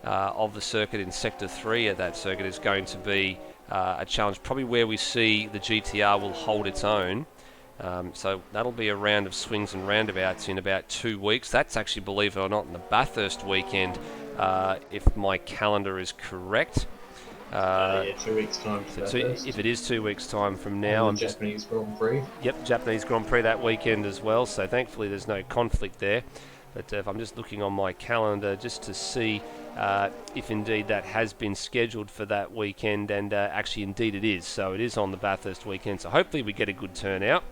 of the circuit in Sector 3 at that circuit is going to be a challenge, probably where we see the GTR will hold its own. So that'll be a round of swings and roundabouts in about 2 weeks. That's actually, believe it or not, in the Bathurst weekend, if my calendar is correct. 2 weeks' time. If it is 2 weeks' time from now, Japanese Grand Prix. Yep, Japanese Grand Prix that weekend as well. So thankfully, there's no conflict there. But if I'm just looking on my calendar just to see if indeed that has been scheduled for that weekend, and actually indeed it is. So it is on the Bathurst weekend. So hopefully we get a good turnout.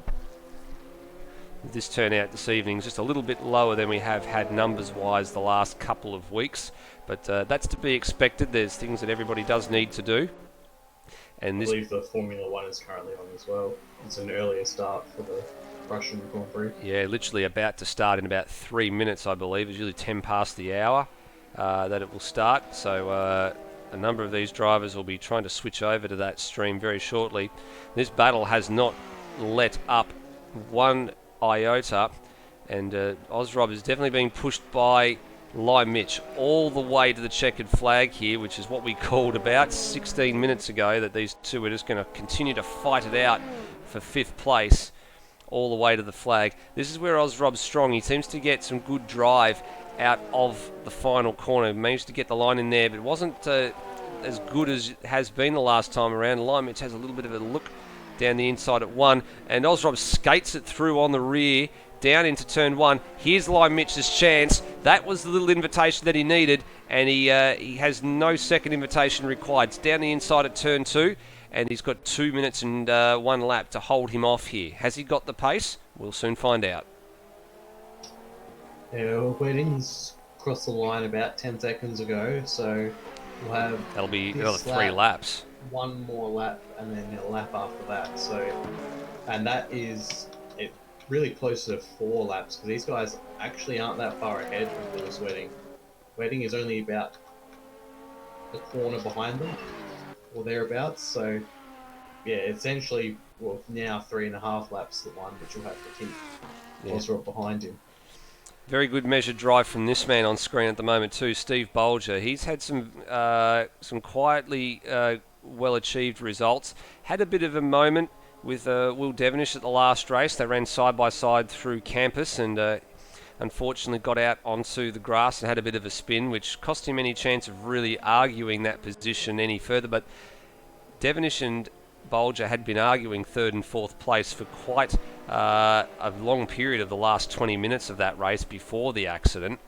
This turnout this evening is just a little bit lower than we have had numbers-wise the last couple of weeks. But that's to be expected. There's things that everybody does need to do. And I believe the Formula 1 is currently on as well. It's an earlier start for the Russian Grand Prix. Yeah, literally about to start in about 3 minutes, I believe. It's usually 10 past the hour that it will start. So a number of these drivers will be trying to switch over to that stream very shortly. This battle has not let up one iota, and Ozrob is definitely being pushed by Lime Mitch all the way to the checkered flag here, which is what we called about 16 minutes ago, that these two are just going to continue to fight it out for 5th place all the way to the flag. This is where Ozrob's strong. He seems to get some good drive out of the final corner. Managed to get the line in there, but it wasn't as good as it has been the last time around. Lime Mitch has a little bit of a look down the inside at 1, and Ozrob skates it through on the rear down into turn 1. Here's Lime Mitch's chance. That was the little invitation that he needed, and he has no second invitation required. It's down the inside at turn 2, and he's got 2 minutes and 1 lap to hold him off here. Has he got the pace? We'll soon find out. Yeah, we're waiting. He's crossed the line about 10 seconds ago, so we'll have... That'll be another 3 laps. 1 more lap, and then a lap after that. So, and that is really close to 4 laps, because these guys actually aren't that far ahead from Lewis Wedding. Wedding is only about a corner behind them, or thereabouts. So, yeah, essentially, well, now 3.5 laps to 1, but you'll have to keep Osrob behind him. Very good measured drive from this man on screen at the moment too, Steve Bolger. He's had some quietly well-achieved results. Had a bit of a moment with Will Devonish at the last race. They ran side by side through campus and unfortunately got out onto the grass and had a bit of a spin, which cost him any chance of really arguing that position any further. But Devonish and Bolger had been arguing third and fourth place for quite a long period of the last 20 minutes of that race before the accident.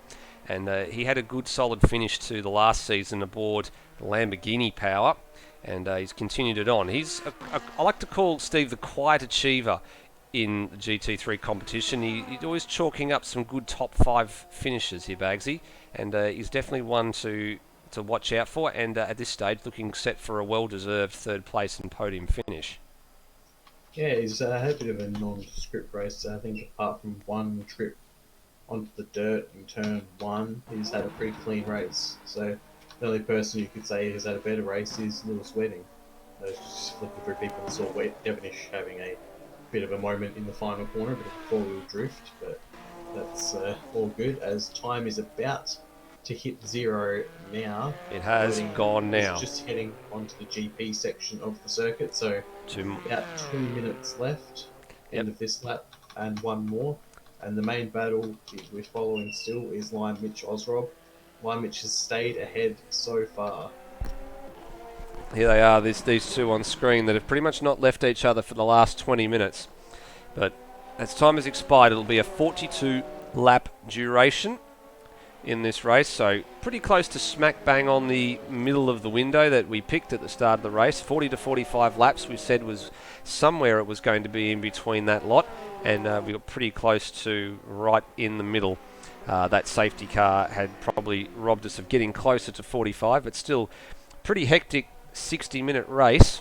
And he had a good solid finish to the last season aboard Lamborghini Power, and he's continued it on. He's, I like to call Steve the quiet achiever in the GT3 competition. He's always chalking up some good top 5 finishes here, Bagsy, and he's definitely one to watch out for, and at this stage looking set for a well-deserved third place and podium finish. Yeah, he's had a bit of a nondescript race. I think apart from one trip onto the dirt in turn 1, he's had a pretty clean race. So the only person you could say has had a better race is Lewis Wedding. I was just flipping through people and saw Devonish having a bit of a moment in the final corner, a bit of a four-wheel drift, but that's all good as time is about to hit 0 now. It has gone now. Just heading onto the GP section of the circuit, so about 2 minutes left, end of this lap, and one more. And the main battle we're following still is Lion Mitch Osrob. Lion Mitch has stayed ahead so far. Here they are, these two on screen that have pretty much not left each other for the last 20 minutes. But as time has expired, it'll be a 42 lap duration in this race, so pretty close to smack bang on the middle of the window that we picked at the start of the race. 40 to 45 laps we said was somewhere it was going to be in between that lot, and we got pretty close to right in the middle. That safety car had probably robbed us of getting closer to 45, but still pretty hectic 60-minute race.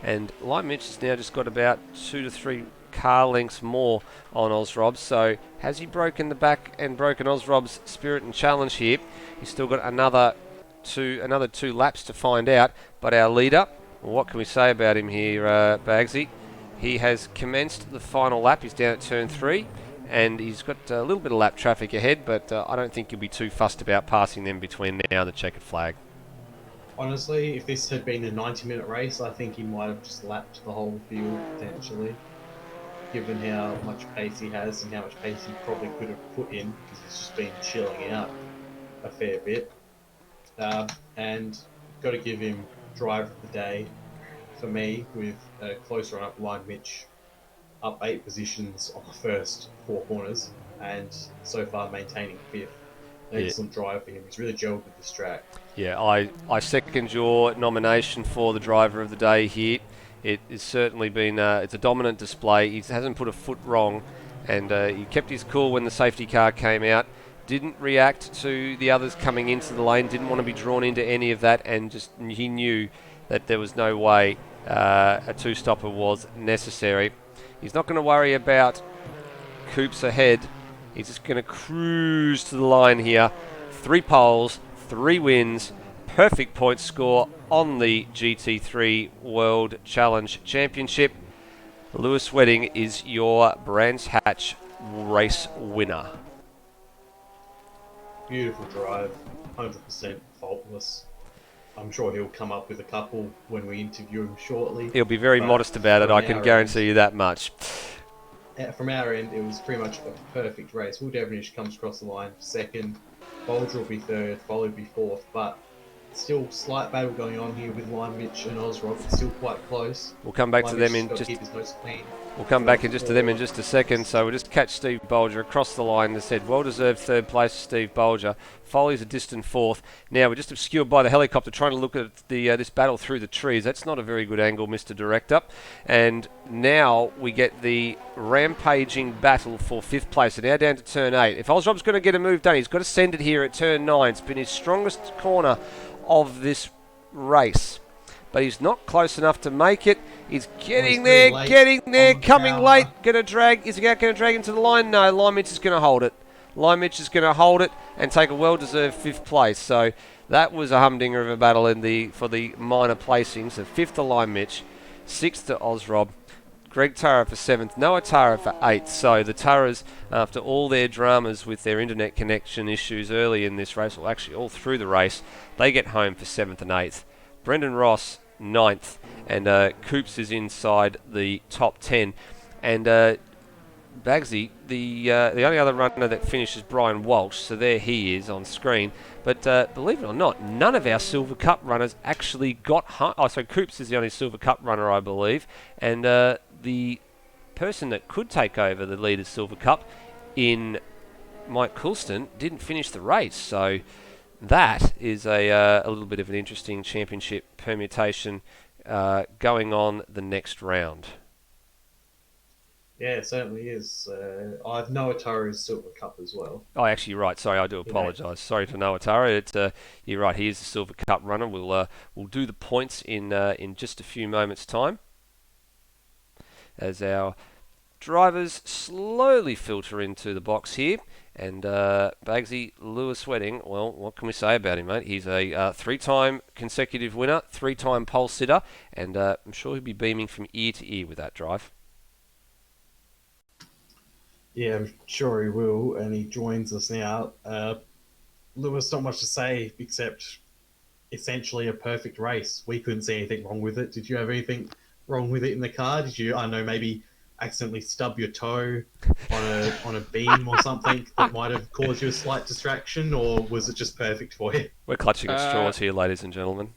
And Light Mitch has now just got about 2 to 3 car lengths more on Osrob. So has he broken the back and broken Osrob's spirit and challenge here? He's still got another two laps to find out. But our leader, what can we say about him here, Bagsy? He has commenced the final lap. He's down at turn 3, and he's got a little bit of lap traffic ahead, but I don't think he'll be too fussed about passing them between now and the checkered flag. Honestly, if this had been a 90-minute race, I think he might have just lapped the whole field, potentially, given how much pace he has and how much pace he probably could have put in, because he's just been chilling out a fair bit. And got to give him driver of the day for me, with a close run up Lion Mitch, up 8 positions on the first 4 corners, and so far maintaining 5th. Excellent drive for him. He's really gelled with this track. Yeah, I second your nomination for the driver of the day here. It has certainly been it's a dominant display. He hasn't put a foot wrong, and he kept his cool when the safety car came out. Didn't react to the others coming into the lane. Didn't want to be drawn into any of that, and just he knew that there was no way a two-stopper was necessary. He's not going to worry about Coops ahead. He's just going to cruise to the line here. 3 poles, 3 wins, perfect point score on the GT3 World Challenge Championship. Lewis Wedding is your Brands Hatch race winner. Beautiful drive, 100% faultless. I'm sure he'll come up with a couple when we interview him shortly. He'll be very modest about it, I can guarantee you that much. From our end, it was pretty much a perfect race. Will Devonish comes across the line for 2nd, Bolger will be 3rd, Follow will be 4th, but still slight battle going on here with Lion Mitch and Osrob. It's still quite close. We'll come back to them in just. We'll come back to them in just a second. So we'll just catch Steve Bolger across the line. As said, well-deserved 3rd place, Steve Bolger. Foley's a distant 4th. Now we're just obscured by the helicopter, trying to look at this battle through the trees. That's not a very good angle, Mr. Director. And now we get the rampaging battle for 5th place. And now down to turn 8. If Osrob's going to get a move done, he's got to send it here at turn 9. It's been his strongest corner of this race, but he's not close enough to make it. He's getting there, coming late. Is he going to drag into the line? No, Lion Mitch is going to hold it. Lion Mitch is going to hold it and take a well-deserved 5th place. So that was a humdinger of a battle for the minor placings. So 5th to Lion Mitch, 6th to Osrob, Greg Tara for 7th, Noah Tara for 8th. So the Taras, after all their dramas with their internet connection issues early in this race, or actually all through the race, they get home for 7th and 8th. Brendan Ross, 9th, and Coops is inside the top 10. And Bagsy, the only other runner that finished is Brian Walsh, so there he is on screen. But believe it or not, none of our Silver Cup runners actually got home. Oh, so Coops is the only Silver Cup runner, I believe. And the person that could take over the leader's Silver Cup in Mike Coulston didn't finish the race. So that is a little bit of an interesting championship permutation going on the next round. Yeah, it certainly is. I've Noah Taru's Silver Cup as well. Oh, actually, you're right. Sorry, I do apologise. Sorry to Noatara. It's you're right. He is a Silver Cup runner. We'll do the points in just a few moments' time as our drivers slowly filter into the box here. And Bagsy Lewis Wedding, well, what can we say about him, mate? He's a three-time consecutive winner, three-time pole sitter, and I'm sure he'll be beaming from ear to ear with that drive. Yeah, I'm sure he will, and he joins us now. Lewis, not much to say except essentially a perfect race. We couldn't see anything wrong with it. Did you have anything wrong with it in the car? Did you, I know, maybe accidentally stub your toe on a beam or something that might have caused you a slight distraction, or was it just perfect for you? We're clutching at straws here, ladies and gentlemen.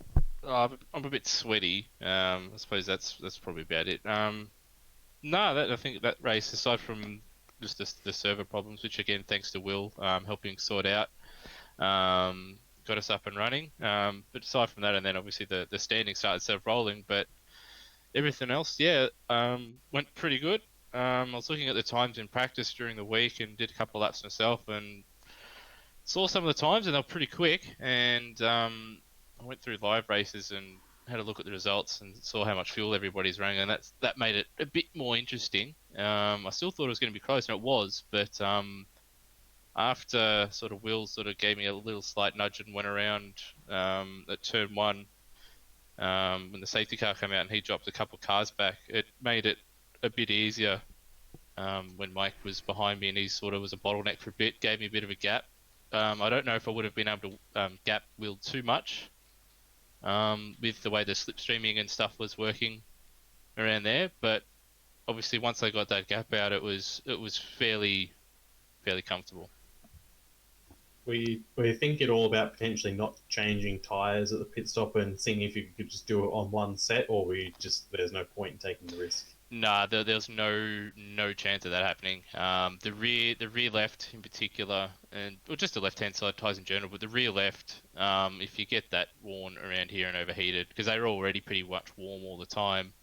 I'm a bit sweaty. I suppose that's probably about it. No, I think that race, aside from just the server problems, which again, thanks to Will helping sort out, got us up and running. But aside from that, and then obviously the standing started sort of rolling, but everything else, yeah, went pretty good. I was looking at the times in practice during the week and did a couple of laps myself and saw some of the times, and they were pretty quick. And I went through live races and had a look at the results and saw how much fuel everybody's running, and that made it a bit more interesting. I still thought it was going to be close, and it was, but after sort of Will sort of gave me a little slight nudge and went around at turn one, when the safety car came out and he dropped a couple of cars back, it made it a bit easier when Mike was behind me and he sort of was a bottleneck for a bit, gave me a bit of a gap. I don't know if I would have been able to gap Will too much with the way the slipstreaming and stuff was working around there, but obviously once I got that gap out, it was fairly comfortable. Were you thinking all about potentially not changing tyres at the pit stop and seeing if you could just do it on one set, or were you just, there's no point in taking the risk? Nah, there's no chance of that happening. The rear left in particular, and or just the left hand side tyres in general, but the rear left, if you get that worn around here and overheated, because they were already pretty much warm all the time,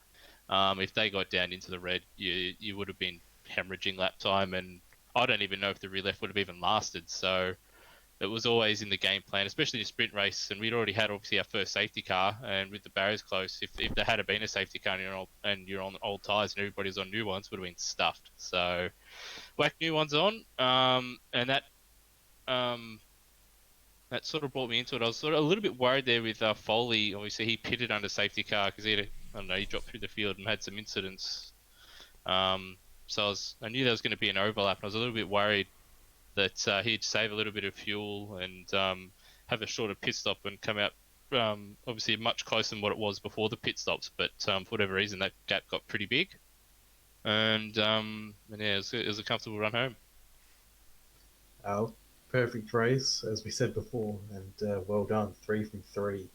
if they got down into the red, you would have been hemorrhaging lap time, and I don't even know if the rear left would have even lasted. So it was always in the game plan, especially in a sprint race, and we'd already had obviously our first safety car, and with the barriers close, if there had been a safety car and you're on old tyres and everybody's on new ones, would have been stuffed. So whack new ones on, and that sort of brought me into it. I was sort of a little bit worried there with Foley. Obviously, he pitted under safety car because he dropped through the field and had some incidents. So I knew there was going to be an overlap, and I was a little bit worried that he'd save a little bit of fuel and have a shorter pit stop and come out obviously much closer than what it was before the pit stops. But for whatever reason, that gap got pretty big, and yeah, it was a comfortable run home. Perfect race, as we said before, and well done. 3 from 3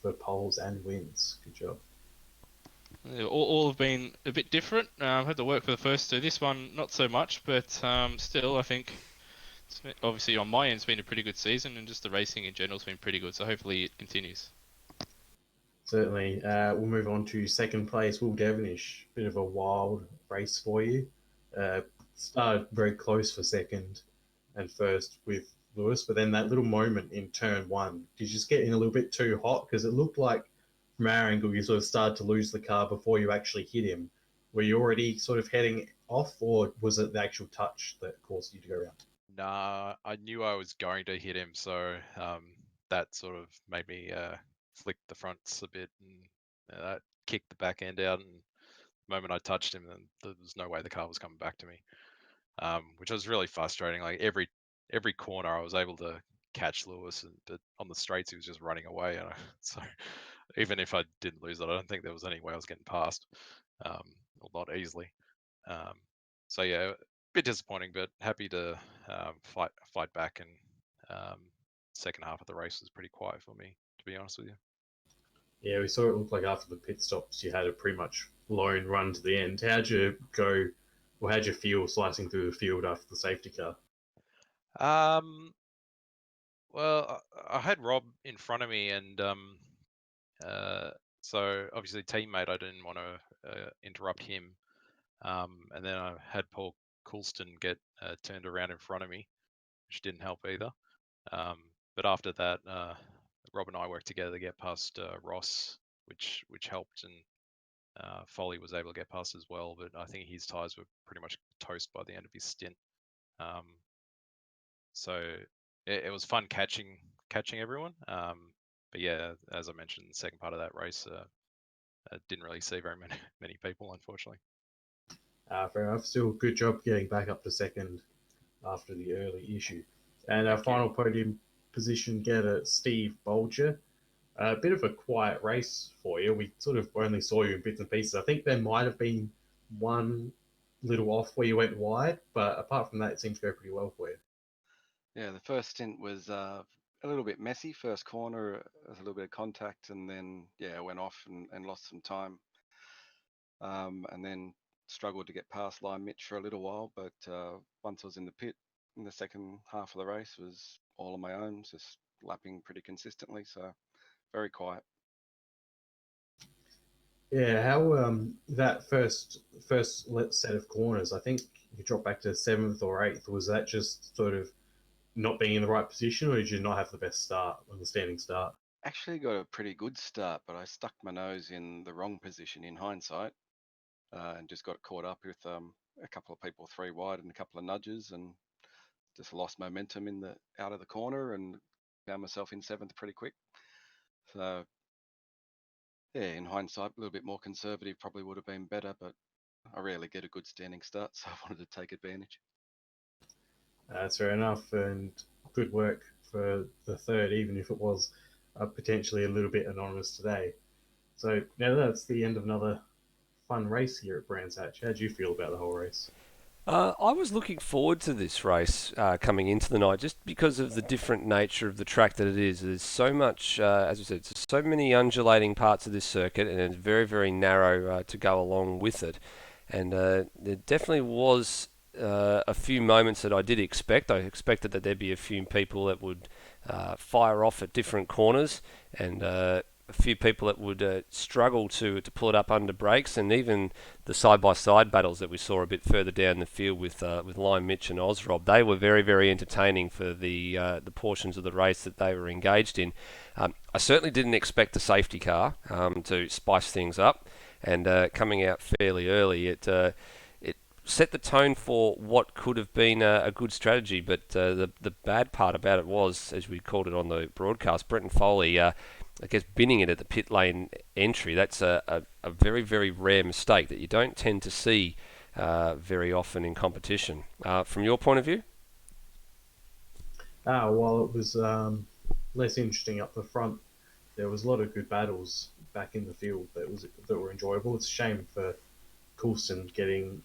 for poles and wins. Good job. All have been a bit different. Had to work for the first two. This one, not so much, but still, I think obviously on my end, it's been a pretty good season, and just the racing in general has been pretty good. So hopefully it continues. Certainly. We'll move on to second place, Will Devonish. Bit of a wild race for you. Started very close for second and first with Lewis, but then that little moment in turn one, did you just get in a little bit too hot? Because it looked like from our angle you sort of started to lose the car before you actually hit him. Were you already sort of heading off, or was it the actual touch that caused you to go around? Nah, I knew I was going to hit him, so that sort of made me flick the fronts a bit, and that kicked the back end out. And the moment I touched him, then there was no way the car was coming back to me, which was really frustrating. Like every corner, I was able to catch Lewis, but on the straights, he was just running away. So even if I didn't lose it, I don't think there was any way I was getting past, or not easily. So yeah, bit disappointing, but happy to fight back. And second half of the race was pretty quiet for me, to be honest with you. Yeah, we saw it look like after the pit stops, you had a pretty much lone run to the end. How'd you go, or how'd you feel slicing through the field after the safety car? Well, I had Rob in front of me, and so obviously teammate, I didn't want to interrupt him. And then I had Paul Coulston get turned around in front of me, which didn't help either. But after that, Rob and I worked together to get past Ross, which helped, and Foley was able to get past as well. But I think his tyres were pretty much toast by the end of his stint. So it was fun catching everyone. But yeah, as I mentioned, the second part of that race, I didn't really see very many people, unfortunately. Fair enough. Still, good job getting back up to second after the early issue. And our final podium position getter, Steve Bolger. A bit of a quiet race for you. We sort of only saw you in bits and pieces. I think there might have been one little off where you went wide, but apart from that, it seems to go pretty well for you. Yeah, the first stint was a little bit messy. First corner, there was a little bit of contact, and then I went off and lost some time. And then struggled to get past Lime Mitch for a little while, but once I was in the pit in the second half of the race, was all on my own, just lapping pretty consistently. So very quiet. Yeah, how that first set of corners, I think you dropped back to seventh or eighth. Was that just sort of not being in the right position, or did you not have the best start on the standing start? Actually got a pretty good start, but I stuck my nose in the wrong position in hindsight, and just got caught up with a couple of people 3 wide and a couple of nudges, and just lost momentum out of the corner and found myself in seventh pretty quick. So yeah, in hindsight, a little bit more conservative probably would have been better, but I rarely get a good standing start, so I wanted to take advantage. That's fair enough, and good work for the third, even if it was potentially a little bit anonymous today. So now that's the end of another fun race here at Brands Hatch. How do you feel about the whole race? I was looking forward to this race coming into the night just because of the different nature of the track that it is. There's so much, as I said, so many undulating parts of this circuit, and it's very, very narrow to go along with it. And there definitely was a few moments that I did expect. I expected that there'd be a few people that would fire off at different corners, and a few people that would struggle to pull it up under brakes, and even the side-by-side battles that we saw a bit further down the field with Lime Mitch and Ozrob. They were very, very entertaining for the portions of the race that they were engaged in. I certainly didn't expect the safety car to spice things up, and coming out fairly early, it set the tone for what could have been a good strategy. But the bad part about it was, as we called it on the broadcast, Brenton Foley, I guess, binning it at the pit lane entry. That's a very, very rare mistake that you don't tend to see very often in competition. From your point of view? While it was less interesting up the front, there was a lot of good battles back in the field that were enjoyable. It's a shame for Coulston getting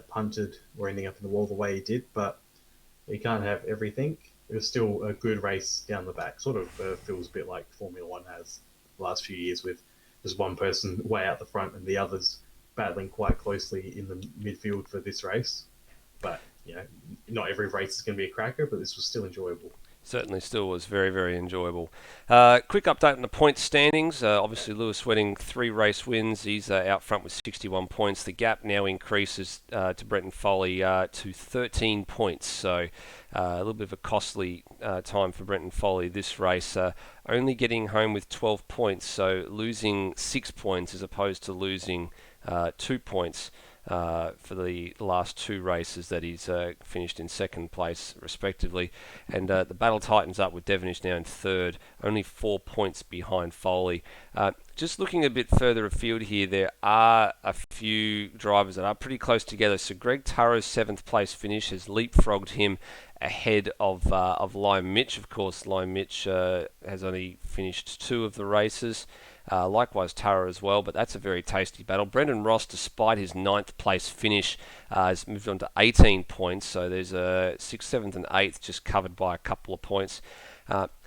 punted or ending up in the wall the way he did, but you can't have everything. It was still a good race down the back. Sort of feels a bit like Formula One has the last few years, with just one person way out the front and the others battling quite closely in the midfield for this race. But not every race is going to be a cracker, but this was still enjoyable. Certainly still was very, very enjoyable. Quick update on the point standings. Obviously, Lewis Wedding, 3 race wins. He's out front with 61 points. The gap now increases to Brenton Foley to 13 points. So a little bit of a costly time for Brenton Foley this race. Only getting home with 12 points, so losing 6 points as opposed to losing 2 points for the last 2 races that he's finished in second place, respectively. And the battle tightens up with Devonish now in third, only 4 points behind Foley. Just looking a bit further afield here, there are a few drivers that are pretty close together. So Greg Turrow's 7th place finish has leapfrogged him ahead of Lime Mitch. Of course, Lime Mitch has only finished 2 of the races. Likewise Tara as well, but that's a very tasty battle. Brendan Ross, despite his 9th place finish, has moved on to 18 points, so there's a 6th, 7th and 8th just covered by a couple of points.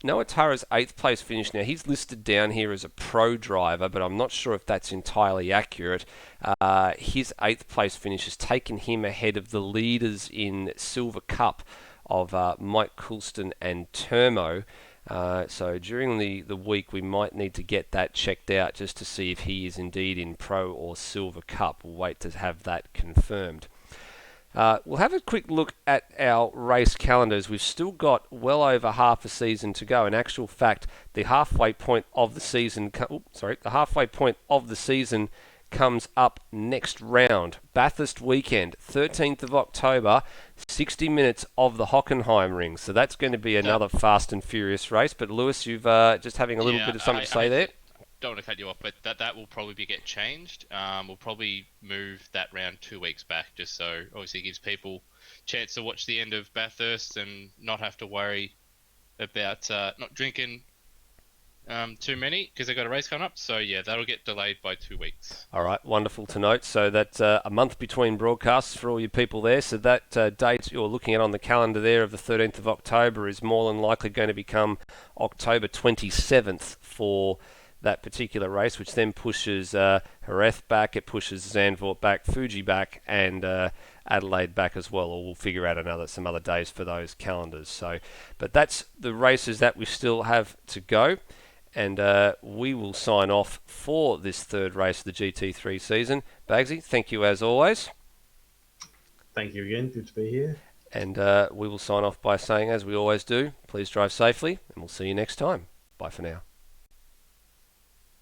Noah Tara's 8th place finish. Now, he's listed down here as a pro driver, but I'm not sure if that's entirely accurate. His 8th place finish has taken him ahead of the leaders in Silver Cup of Mike Coulston and Termo. So during the week, we might need to get that checked out just to see if he is indeed in Pro or Silver Cup. We'll wait to have that confirmed. We'll have a quick look at our race calendars. We've still got well over half a season to go. In actual fact, the halfway point of the season, comes up next round. Bathurst weekend, 13th of October, 60 minutes of the Hockenheim ring. So that's going to be another fast and furious race. But Lewis, you've just having a little bit of something to say there. Don't want to cut you off, but that will probably get changed. We'll probably move that round 2 weeks back, just so obviously it gives people a chance to watch the end of Bathurst and not have to worry about not drinking too many because they've got a race coming up. So yeah, that'll get delayed by 2 weeks. All right, wonderful to note. So that's a month between broadcasts for all you people there. So that date you're looking at on the calendar there of the 13th of October is more than likely going to become October 27th for that particular race, which then pushes Jerez back, it pushes Zandvoort back, Fuji back, and Adelaide back as well. Or we'll figure out some other days for those calendars. So, but that's the races that we still have to go, and we will sign off for this third race of the GT3 season. Bagsy, thank you as always. Thank you again. Good to be here. And we will sign off by saying, as we always do, please drive safely, and we'll see you next time. Bye for now.